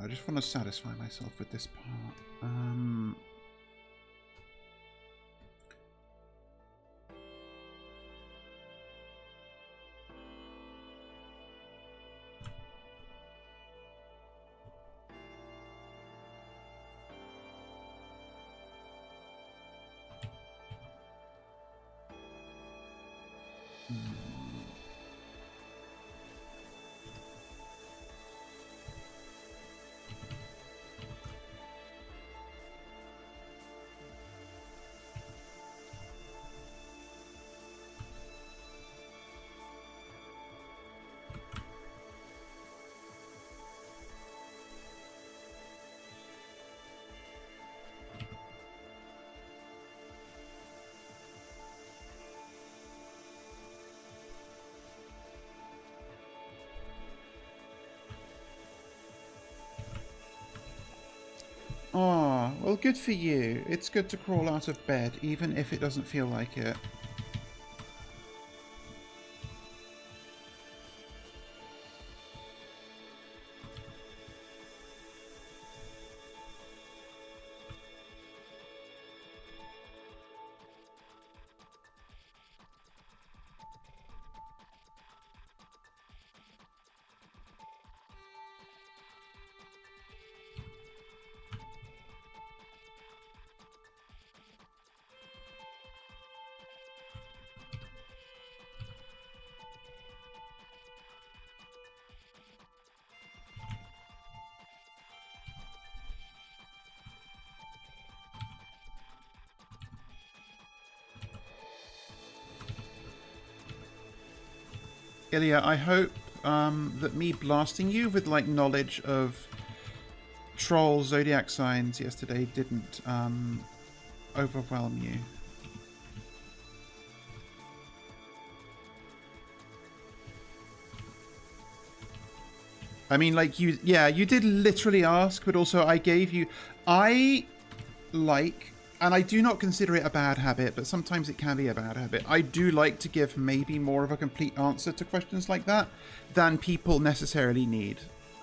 I just want to satisfy myself with this part. Oh, well, good for you. It's good to crawl out of bed, even if it doesn't feel like it. Ilya, I hope that me blasting you with like knowledge of troll zodiac signs yesterday didn't overwhelm you. I mean, like, you did literally ask, but also I gave you... I like and I do not consider it a bad habit, but sometimes it can be a bad habit. I do like to give maybe more of a complete answer to questions like that than people necessarily need.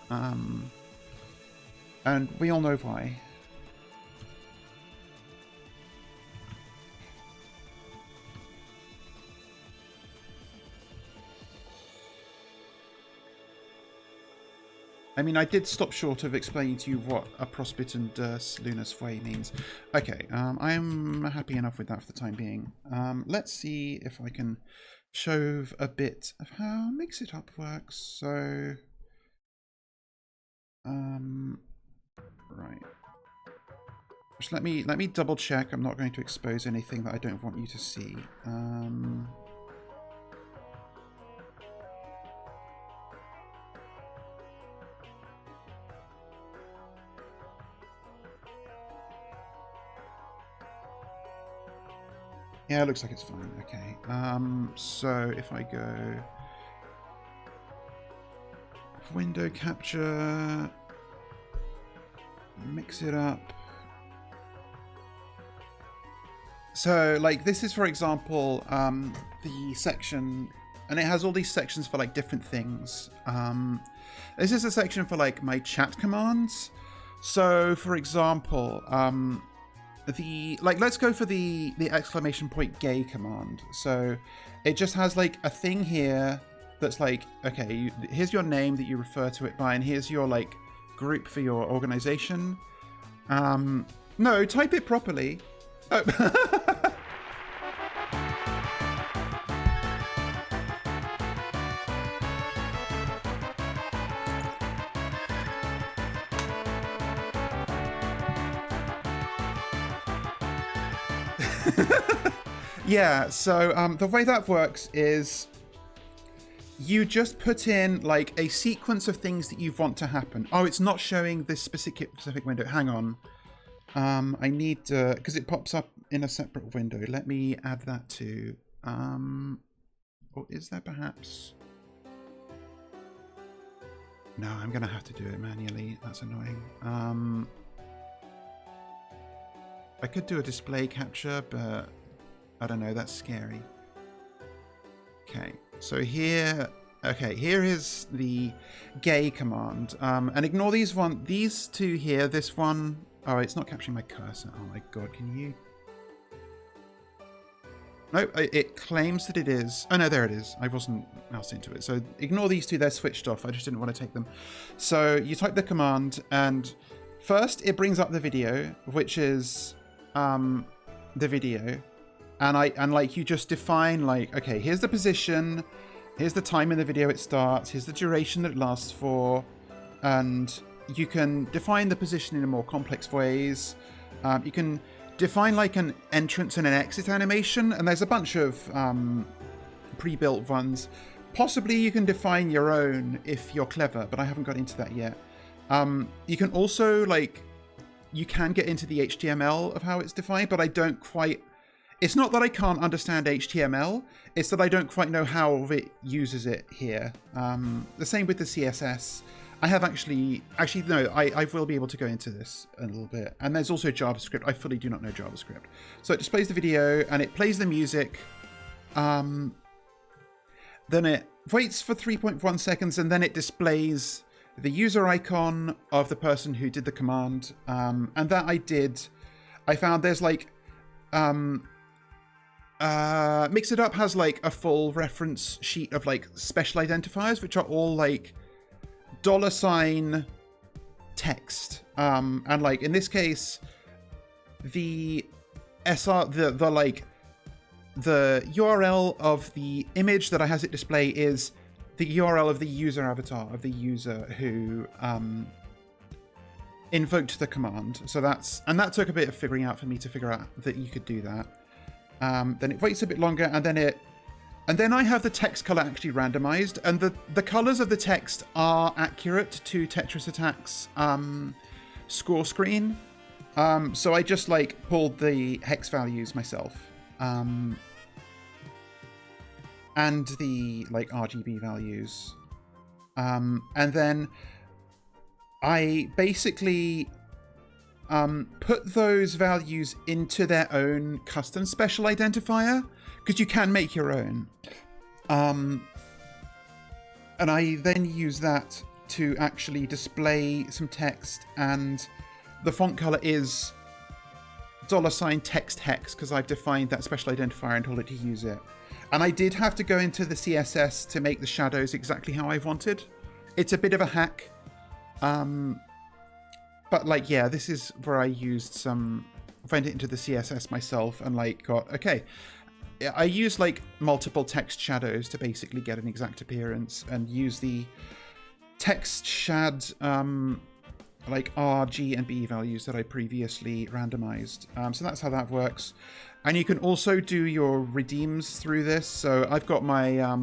And we all know why. I mean, I did stop short of explaining to you what a prospit and lunar sway means. Okay, I'm happy enough with that for the time being. Let's see if I can show a bit of how Mix It Up works. So, right. Just let me double check. I'm not going to expose anything that I don't want you to see. Yeah, it looks like it's fine. Okay. So if I go window capture, Mix It Up. So like this is, for example, the section, and it has all these sections for like different things. This is a section for like my chat commands. So for example, let's go for the exclamation point gay command. So it just has like a thing here that's like, okay, here's your name that you refer to it by, and here's your like group for your organization. No, type it properly. Oh. Yeah, so the way that works is you just put in like a sequence of things that you want to happen. Oh, it's not showing this specific window. Hang on. I need to, because it pops up in a separate window. Let me add that to, or is there perhaps? No, I'm going to have to do it manually. That's annoying. I could do a display capture, but I don't know, that's scary. Okay, so here, okay, here is the gay command. And ignore these two here, this one. Oh, it's not capturing my cursor. Oh my god, can you? No, it claims that it is. Oh no, there it is. I wasn't else into it. So ignore these two, they're switched off. I just didn't want to take them. So you type the command, and first it brings up the video, which is the video. And like you just define like, okay, here's the position, here's the time in the video it starts, here's the duration that it lasts for, and you can define the position in a more complex ways. You can define like an entrance and an exit animation, and there's a bunch of pre-built ones. Possibly you can define your own if you're clever, but I haven't got into that yet. You can also like, you can get into the HTML of how it's defined, but I don't quite. It's not that I can't understand HTML, it's that I don't quite know how it uses it here. The same with the CSS. I have actually no, I will be able to go into this a little bit. And there's also JavaScript. I fully do not know JavaScript. So it displays the video and it plays the music. Then it waits for 3.1 seconds and then it displays the user icon of the person who did the command. And that I found there's like, Mix It Up has like a full reference sheet of like special identifiers, which are all like $ text. And like in this case, the like the URL of the image that I has it display is the URL of the user avatar of the user who invoked the command. So that took a bit of figuring out for me to figure out that you could do that. Then it waits a bit longer, and then I have the text color actually randomized, and the colors of the text are accurate to Tetris Attack's score screen. So I just like pulled the hex values myself, and the like RGB values, and then I basically put those values into their own custom special identifier, because you can make your own. And I then use that to actually display some text, and the font color is $text hex, because I've defined that special identifier and told it to use it. And I did have to go into the CSS to make the shadows exactly how I wanted. It's a bit of a hack. But like, yeah, this is where I used went into the CSS myself and like got, okay. I used like multiple text shadows to basically get an exact appearance, and use the text shad like R, G, and B values that I previously randomized. So that's how that works. And you can also do your redeems through this. So I've got my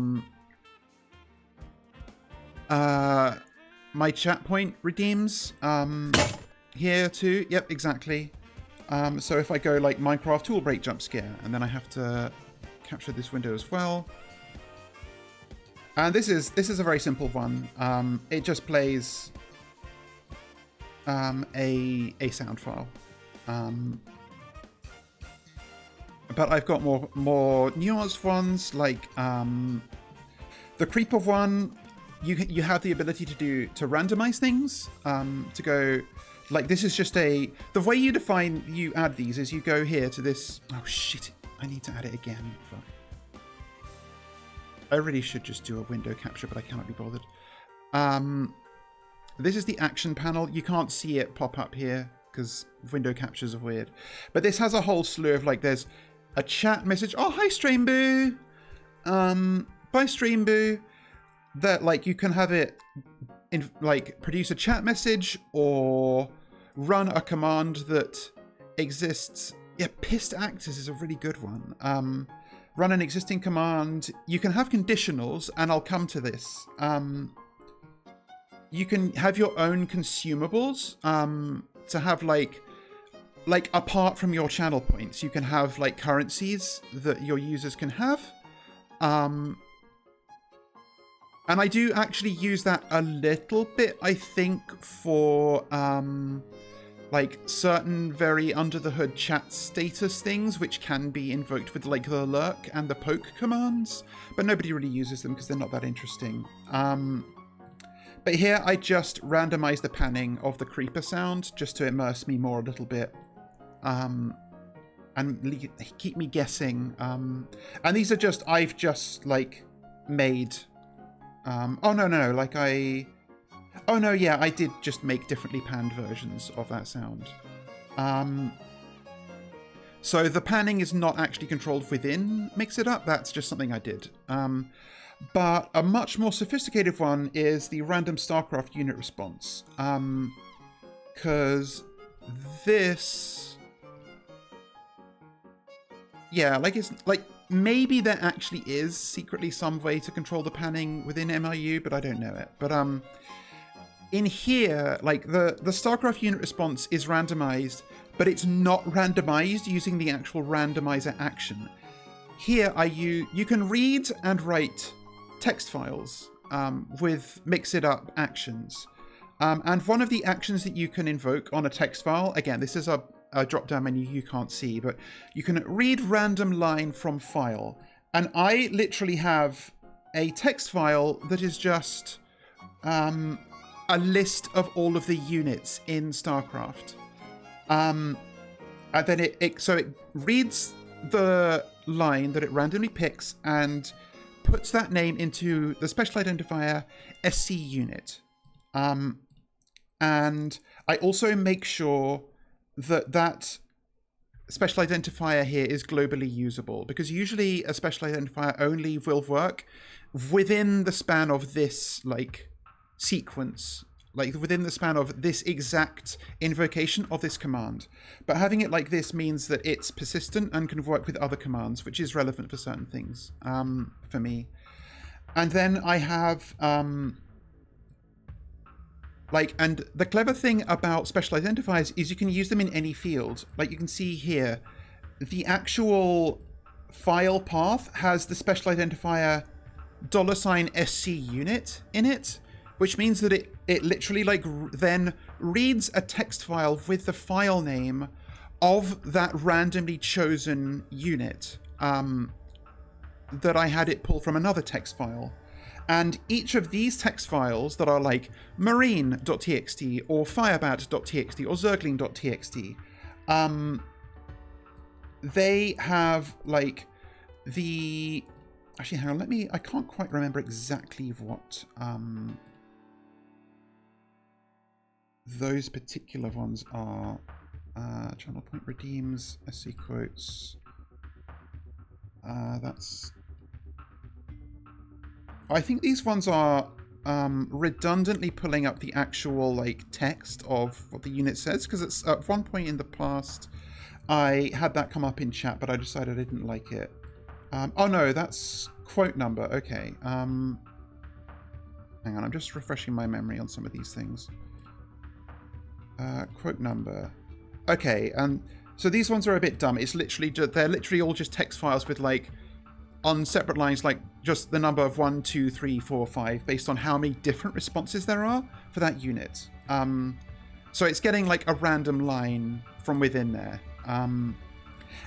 my chat point redeems here too. Yep, exactly. So if I go like Minecraft tool break jump scare, and then I have to capture this window as well. And this is a very simple one. It just plays a sound file. But I've got more nuanced ones, like the creeper one. You have the ability to randomize things. To go like, this is just the way you add these is you go here to this. Oh shit! I need to add it again. Fuck. I really should just do a window capture, but I cannot be bothered. This is the action panel. You can't see it pop up here because window captures are weird. But this has a whole slew of like, there's a chat message. Oh, hi Streamboo. Bye Streamboo. That like, you can have it in like produce a chat message or run a command that exists. Yeah, pissed actors is a really good one. Run an existing command. You can have conditionals, and I'll come to this. You can have your own consumables to have like apart from your channel points, you can have like currencies that your users can have. And I do actually use that a little bit, I think, for like certain very under the hood chat status things, which can be invoked with like the lurk and the poke commands, but nobody really uses them because they're not that interesting. But here I just randomize the panning of the creeper sound just to immerse me more a little bit, and keep me guessing. And these are just, I've just like made, oh no, like oh no, yeah, I did just make differently panned versions of that sound. So the panning is not actually controlled within Mix It Up, that's just something I did. But a much more sophisticated one is the random StarCraft unit response. Because this... yeah, like it's like, maybe there actually is secretly some way to control the panning within MLU, but I don't know it. But in here, like the StarCraft unit response is randomized, but it's not randomized using the actual randomizer action. Here you can read and write text files with Mix It Up actions. And one of the actions that you can invoke on a text file, again, this is a drop-down menu you can't see, but you can read random line from file. And I literally have a text file that is just a list of all of the units in StarCraft. And then it reads the line that it randomly picks and puts that name into the special identifier SC unit. And I also make sure that special identifier here is globally usable, because usually a special identifier only will work within the span of this like sequence, like within the span of this exact invocation of this command. But having it like this means that it's persistent and can work with other commands, which is relevant for certain things, for me. And then I have and the clever thing about special identifiers is you can use them in any field. Like you can see here, the actual file path has the special identifier $SC unit in it. which means that it literally like then reads a text file with the file name of that randomly chosen unit that I had it pull from another text file. And each of these text files that are like marine.txt or firebat.txt or zergling.txt, they have like the... Actually, hang on, I can't quite remember exactly what those particular ones are. Channel point redeems, SC quotes. That's... I think these ones are redundantly pulling up the actual like text of what the unit says, because it's at one point in the past I had that come up in chat, but I decided I didn't like it. Oh no, that's quote number. Okay. Hang on, I'm just refreshing my memory on some of these things. Quote number. Okay, and so these ones are a bit dumb. It's literally they're literally all just text files with like on separate lines, like just the number of 1, 2, 3, 4, 5, based on how many different responses there are for that unit. So it's getting like a random line from within there. And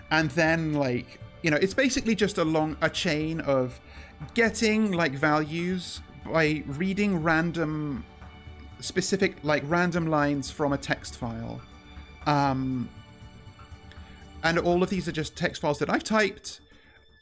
then like, you know, it's basically just a chain of getting like values by reading random specific like random lines from a text file. And all of these are just text files that I've typed.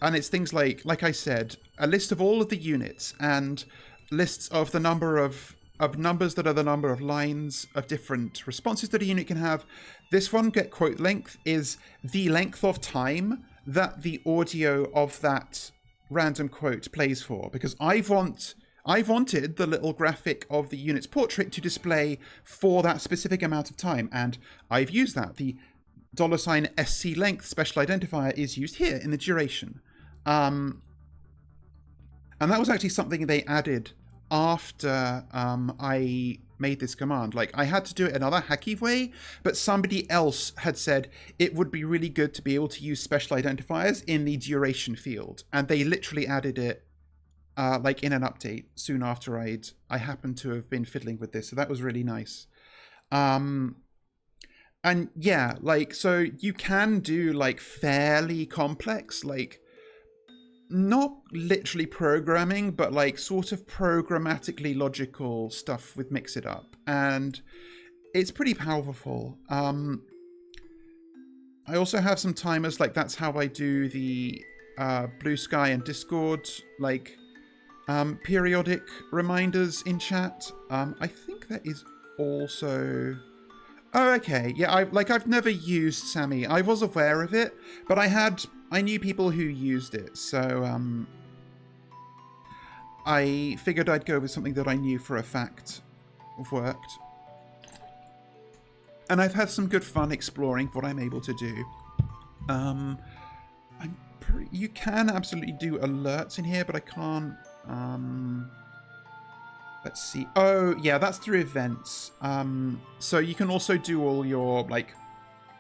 And it's things like I said, a list of all of the units and lists of the number of numbers that are the number of lines of different responses that a unit can have. This one, get quote length, is the length of time that the audio of that random quote plays for. Because I wanted the little graphic of the unit's portrait to display for that specific amount of time. And I've used that. The $SC length special identifier is used here in the duration. And that was actually something they added after I made this command. Like, I had to do it another hacky way, but somebody else had said it would be really good to be able to use special identifiers in the duration field. And they literally added it like in an update soon after I happened to have been fiddling with this. So that was really nice. And yeah, like, so you can do like fairly complex, like not literally programming, but like sort of programmatically logical stuff with Mix It Up. And it's pretty powerful. I also have some timers, like that's how I do the Blue Sky and Discord, like periodic reminders in chat. I think that is also... Oh, okay. Yeah, I've never used Sammy. I was aware of it, but I knew people who used it, so I figured I'd go with something that I knew for a fact worked. And I've had some good fun exploring what I'm able to do. You can absolutely do alerts in here, but I can't. Let's see. Oh, yeah, that's through events. So you can also do all your like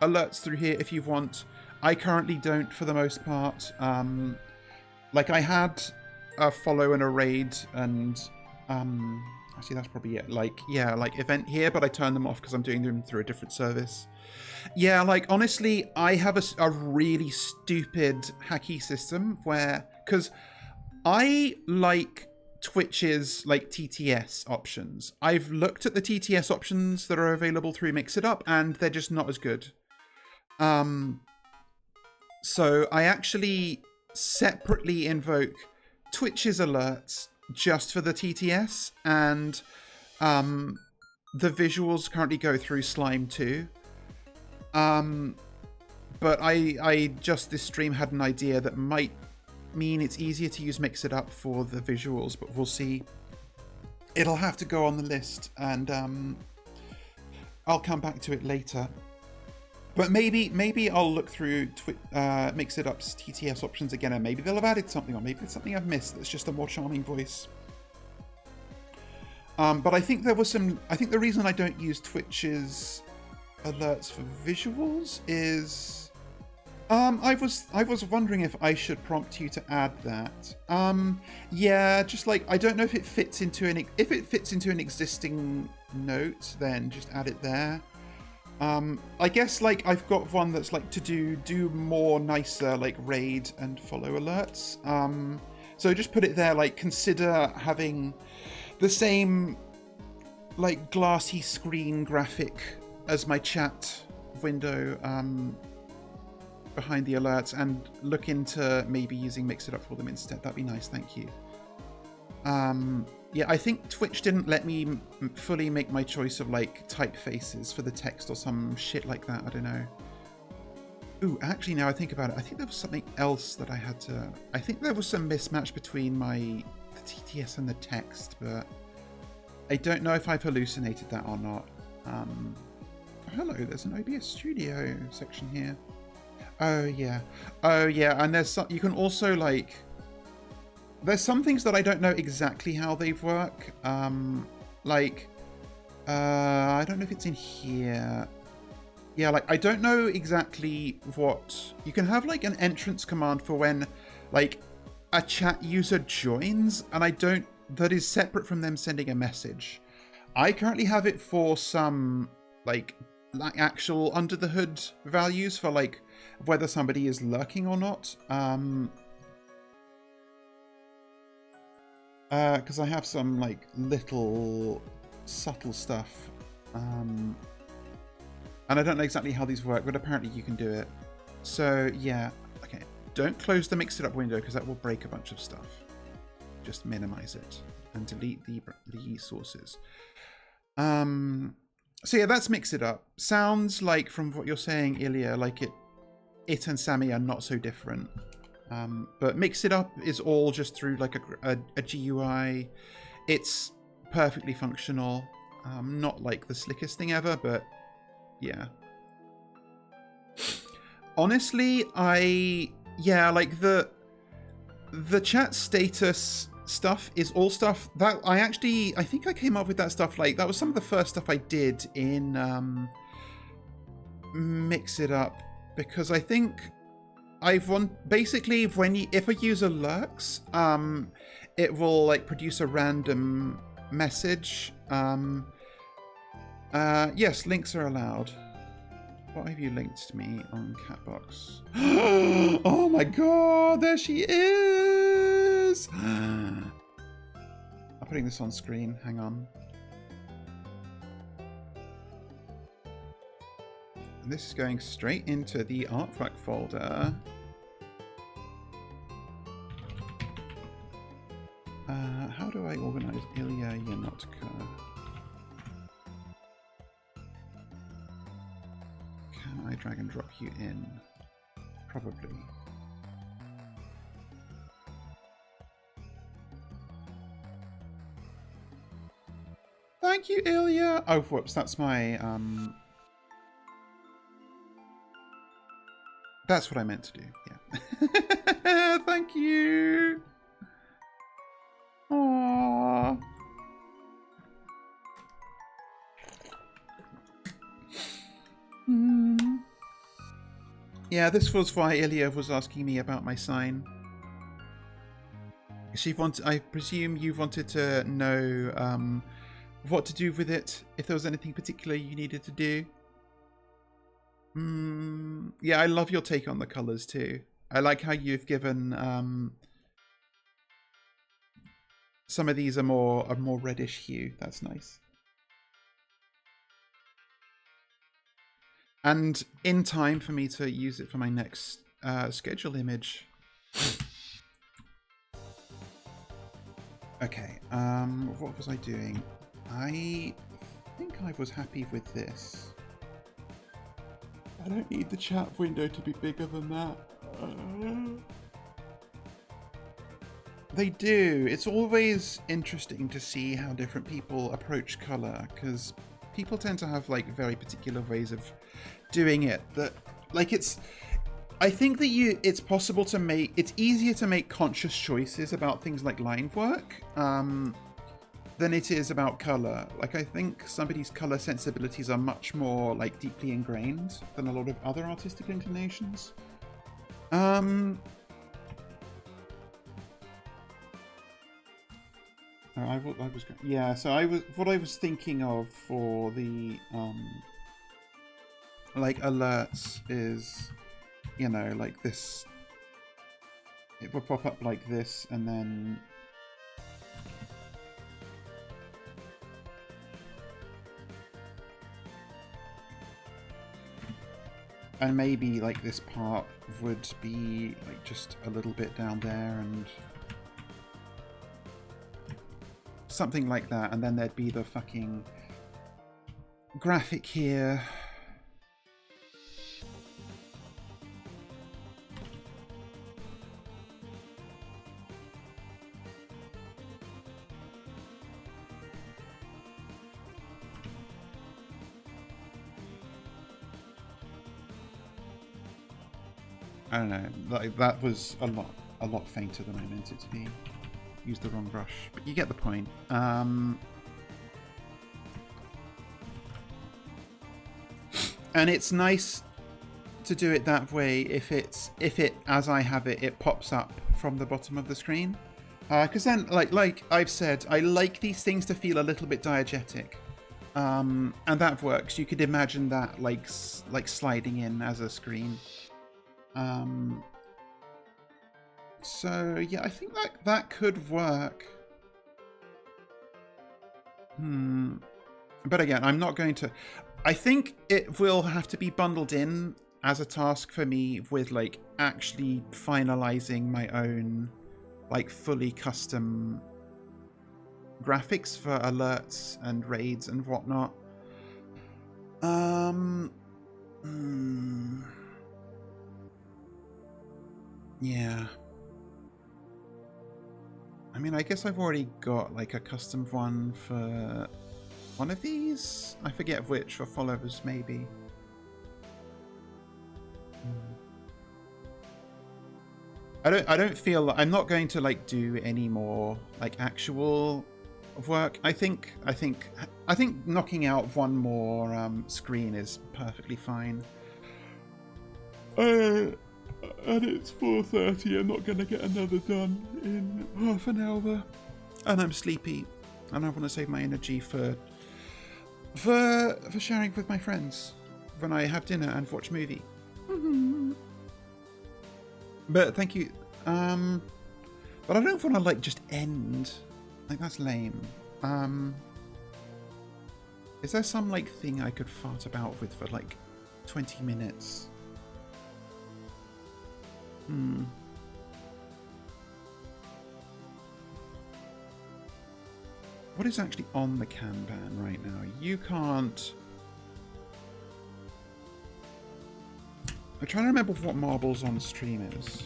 alerts through here if you want. I currently don't, for the most part. Like I had a follow and a raid, and actually that's probably it. Like, yeah, like event here, but I turned them off because I'm doing them through a different service. Yeah, like honestly, I have a really stupid hacky system where, because I like Twitch's like TTS options. I've looked at the TTS options that are available through Mix It Up, and they're just not as good. So I actually separately invoke Twitch's alerts just for the TTS, and the visuals currently go through Slime too. But I just this stream had an idea that might mean it's easier to use Mix It Up for the visuals, but we'll see. It'll have to go on the list, and I'll come back to it later. But maybe I'll look through Mix It Up's TTS options again, and maybe they'll have added something, or maybe it's something I've missed that's just a more charming voice. But I think there was some... I think the reason I don't use Twitch's alerts for visuals is... I was wondering if I should prompt you to add that. Yeah, just like I don't know if it fits into an existing note, then just add it there. I guess like I've got one that's like to do more nicer like raid and follow alerts. So just put it there, like consider having the same like glassy screen graphic as my chat window behind the alerts, and look into maybe using Mix It Up for them instead. That'd be nice, thank you. Yeah, I think Twitch didn't let me fully make my choice of like typefaces for the text or some shit like that. I don't know. Ooh, actually, now I think about it, I think there was something else that I had to... I think there was some mismatch between the TTS and the text, but I don't know if I've hallucinated that or not. Hello, there's an OBS Studio section here. Oh yeah, and there's some, you can also like, there's some things that I don't know exactly how they work. I don't know if it's in here. Yeah, like I don't know exactly what you can have, like an entrance command for when like a chat user joins, and that is separate from them sending a message. I currently have it for some like actual under the hood values for like whether somebody is lurking or not. Because I have some like little subtle stuff. And I don't know exactly how these work, but apparently you can do it. So yeah, okay. Don't close the Mix It Up window because that will break a bunch of stuff. Just minimize it and delete the sources. So yeah, that's Mix It Up. Sounds like, from what you're saying, Ilya, like it and Sammy are not so different. But Mix It Up is all just through like a GUI. It's perfectly functional. Not like the slickest thing ever, but yeah. Honestly, like the chat status stuff is all stuff that I think I came up with that stuff, like that was some of the first stuff I did in Mix It Up, because I think basically if a user lurks, it will like produce a random message. Yes, links are allowed. What have you linked to me on Catbox? Oh my god, there she is! I'm putting this on screen, hang on. And this is going straight into the artwork folder. How do I organize Ilya Yanotka? Can I drag and drop you in? Probably. Thank you, Ilya! Oh, whoops, that's my, that's what I meant to do, yeah. Thank you! Aww. Yeah, this was why Ilya was asking me about my sign. I presume you wanted to know what to do with it, if there was anything particular you needed to do. Yeah, I love your take on the colours too. I like how you've given some of these a more reddish hue. That's nice. And in time for me to use it for my next schedule image. Okay, what was I doing? I think I was happy with this. I don't need the chat window to be bigger than that. They do. It's always interesting to see how different people approach color, because people tend to have like very particular ways of doing it that like I think that it's possible to make, it's easier to make conscious choices about things like line work than it is about color. Like I think somebody's color sensibilities are much more like deeply ingrained than a lot of other artistic inclinations. Oh, I was yeah. So what I was thinking of for the like alerts is, you know, like this. It will pop up like this, and then maybe like this part would be like just a little bit down there and something like that, and then there'd be the fucking graphic here. I don't know, like that was a lot fainter than I meant it to be. Used the wrong brush, but you get the point. And it's nice to do it that way if it, as I have it, it pops up from the bottom of the screen. Because then, like I've said, I like these things to feel a little bit diegetic. And that works. You could imagine that like sliding in as a screen. So yeah, I think that could work. But again, I'm not going to. I think it will have to be bundled in as a task for me with like actually finalizing my own like fully custom graphics for alerts and raids and whatnot. Yeah. I mean, I guess I've already got like a custom one for one of these. I forget which, for followers maybe. I don't feel I'm not going to like do any more like actual work. I think knocking out one more screen is perfectly fine. And it's 4:30. I'm not going to get another done in half an hour. And I'm sleepy. And I want to save my energy for sharing with my friends when I have dinner and watch a movie. But thank you. But I don't want to like just end. Like that's lame. Is there some like thing I could fart about with for like 20 minutes? What is actually on the Kanban right now? You can't... I'm trying to remember what Marbles on stream is.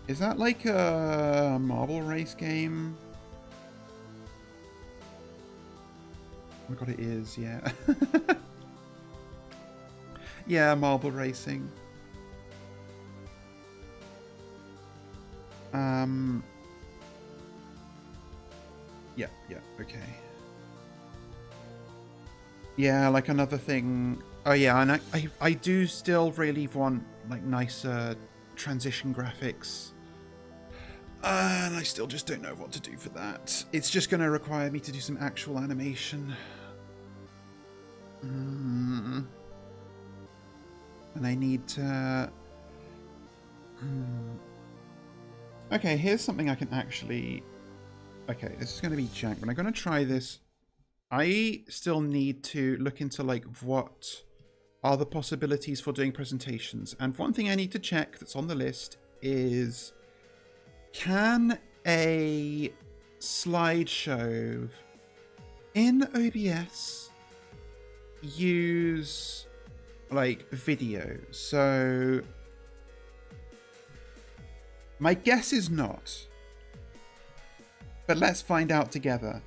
Is that like a marble race game? Oh my god, it is, yeah. Yeah, marble racing. Yeah, okay. Yeah, like another thing. Oh yeah, and I do still really want like nicer transition graphics. And I still just don't know what to do for that. It's just going to require me to do some actual animation. And I need to... Okay, here's something I can actually... Okay, this is going to be jank, but I'm going to try this. I still need to look into like what are the possibilities for doing presentations. And one thing I need to check that's on the list is... Can a slideshow in OBS use like video? So my guess is not, but let's find out together.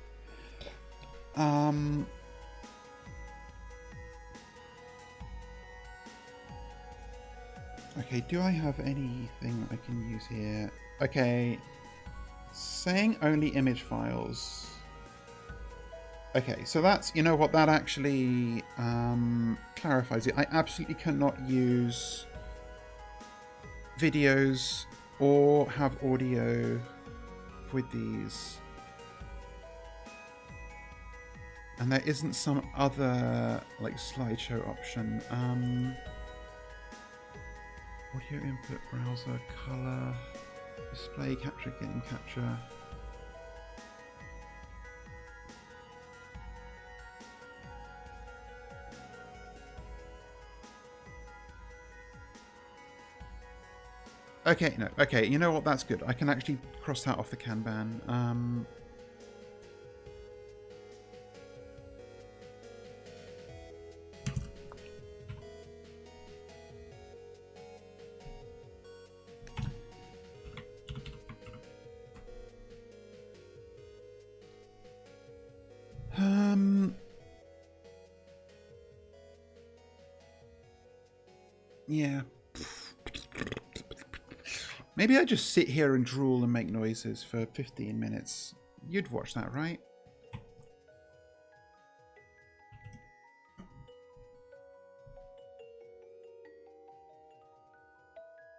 Okay, do I have anything I can use here? Okay, saying only image files. Okay, so that's, you know what, that actually clarifies it. I absolutely cannot use videos or have audio with these. And there isn't some other, like, slideshow option. Audio input, browser, color, display, capture, game capture. Okay, no, okay, you know what, that's good. I can actually cross that off the Kanban. Yeah. Maybe I just sit here and drool and make noises for 15 minutes. You'd watch that, right?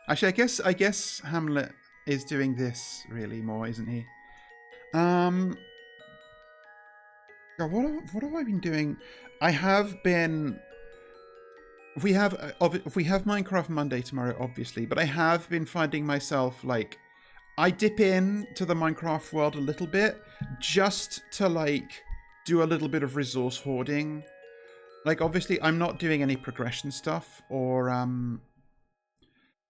Actually, I guess Hamlet is doing this really more, isn't he? God, what have I been doing? I have been. We have Minecraft Monday tomorrow, obviously, but I have been finding myself, like, I dip in to the Minecraft world a little bit just to, like, do a little bit of resource hoarding. Like, obviously, I'm not doing any progression stuff or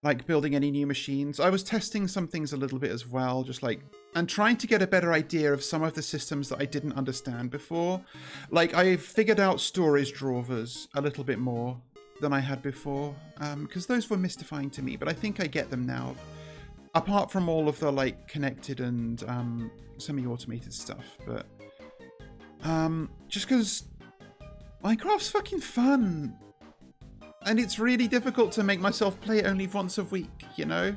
like building any new machines. I was testing some things a little bit as well, just like, and trying to get a better idea of some of the systems that I didn't understand before. Like, I figured out storage drawers a little bit more than I had before, because those were mystifying to me, but I think I get them now. Apart from all of the, like, connected and semi-automated stuff, but just because Minecraft's fucking fun. And it's really difficult to make myself play it only once a week, you know?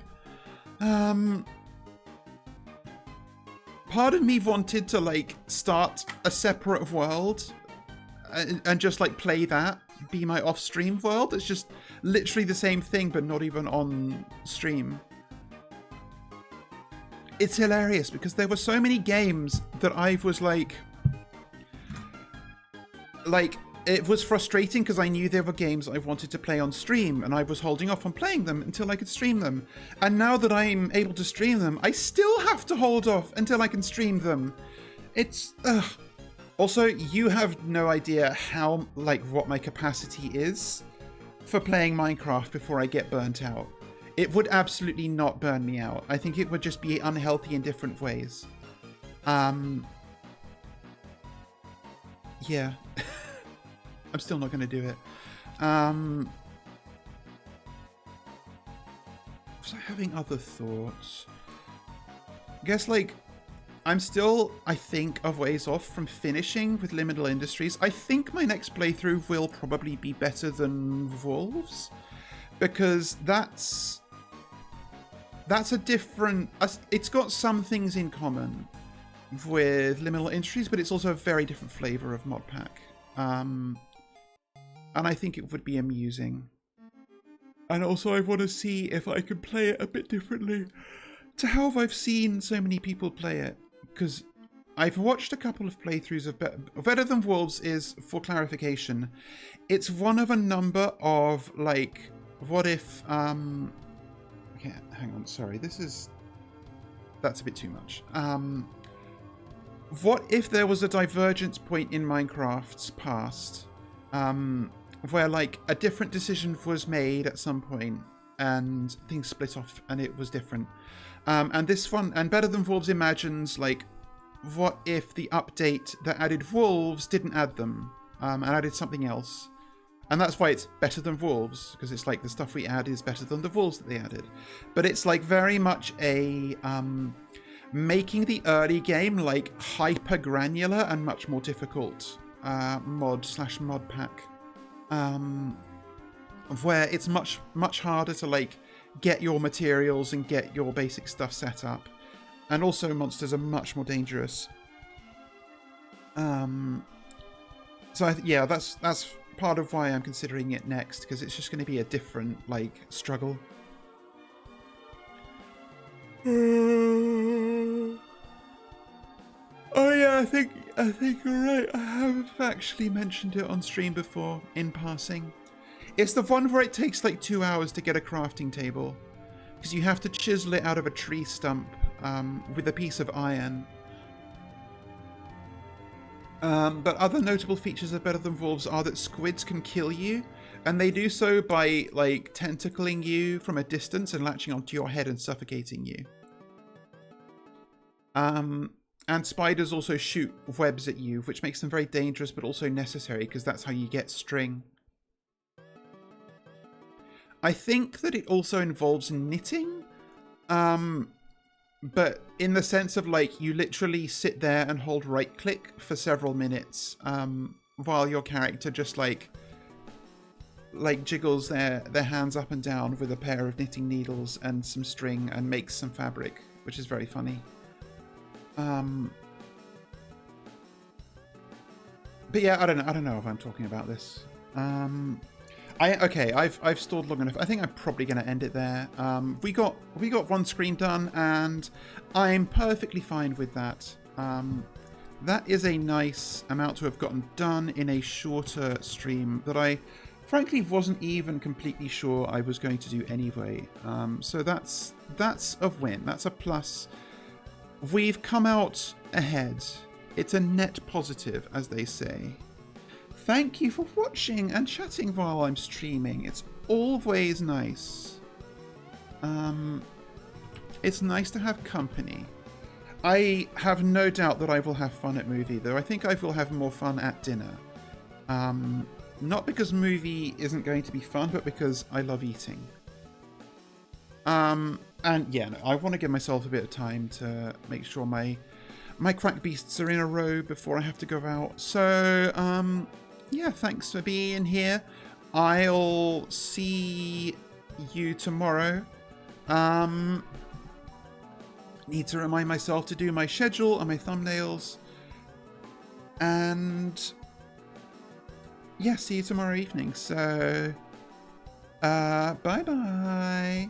Part of me wanted to, like, start a separate world and just, like, play that, be my off-stream world. It's just literally the same thing, but not even on stream. It's hilarious because there were so many games that I was like, it was frustrating because I knew there were games I wanted to play on stream and I was holding off on playing them until I could stream them. And now that I'm able to stream them, I still have to hold off until I can stream them. It's, Also, you have no idea how, like, what my capacity is for playing Minecraft before I get burnt out. It would absolutely not burn me out. I think it would just be unhealthy in different ways. Yeah. I'm still not going to do it. Was I having other thoughts? I guess, like, I'm still, I think, a ways off from finishing with Liminal Industries. I think my next playthrough will probably be better than Wolves, because that's a different... It's got some things in common with Liminal Industries, but it's also a very different flavour of mod pack. And I think it would be amusing. And also I want to see if I can play it a bit differently to how I've seen so many people play it. Because I've watched a couple of playthroughs of Better Than Wolves is, for clarification, it's one of a number of, like, what if... Okay, hang on, sorry, that's a bit too much. What if there was a divergence point in Minecraft's past, where, like, a different decision was made at some point and things split off and it was different. And this one, and Better Than Wolves imagines, like, what if the update that added wolves didn't add them, and added something else. And that's why it's Better Than Wolves, because it's like the stuff we add is better than the wolves that they added. But it's, like, very much a making the early game, like, hyper granular and much more difficult mod/mod pack. Where it's much harder to, like, get your materials and get your basic stuff set up. And also monsters are much more dangerous. So yeah, that's part of why I'm considering it next, because it's just going to be a different like struggle. Oh yeah, I think you're right. I have actually mentioned it on stream before in passing. It's the one where it takes like 2 hours to get a crafting table, because you have to chisel it out of a tree stump with a piece of iron. But other notable features of Better Than Wolves are that squids can kill you, and they do so by like tentacling you from a distance and latching onto your head and suffocating you. And spiders also shoot webs at you, which makes them very dangerous but also necessary, because that's how you get string. I think that it also involves knitting, but in the sense of like you literally sit there and hold right click for several minutes while your character just like jiggles their hands up and down with a pair of knitting needles and some string and makes some fabric, which is very funny. But yeah, I don't know if I'm talking about this. I've stalled long enough. I think I'm probably going to end it there. We got one screen done, and I'm perfectly fine with that. That is a nice amount to have gotten done in a shorter stream that I frankly wasn't even completely sure I was going to do anyway. So that's a win. That's a plus. We've come out ahead. It's a net positive, as they say. Thank you for watching and chatting while I'm streaming. It's always nice. It's nice to have company. I have no doubt that I will have fun at movie, though I think I will have more fun at dinner. Not because movie isn't going to be fun, but because I love eating. And yeah, no, I want to give myself a bit of time to make sure my crack beasts are in a row before I have to go out. So, yeah, thanks for being here. I'll see you tomorrow. Need to remind myself to do my schedule and my thumbnails. And yeah, see you tomorrow evening. So, bye-bye.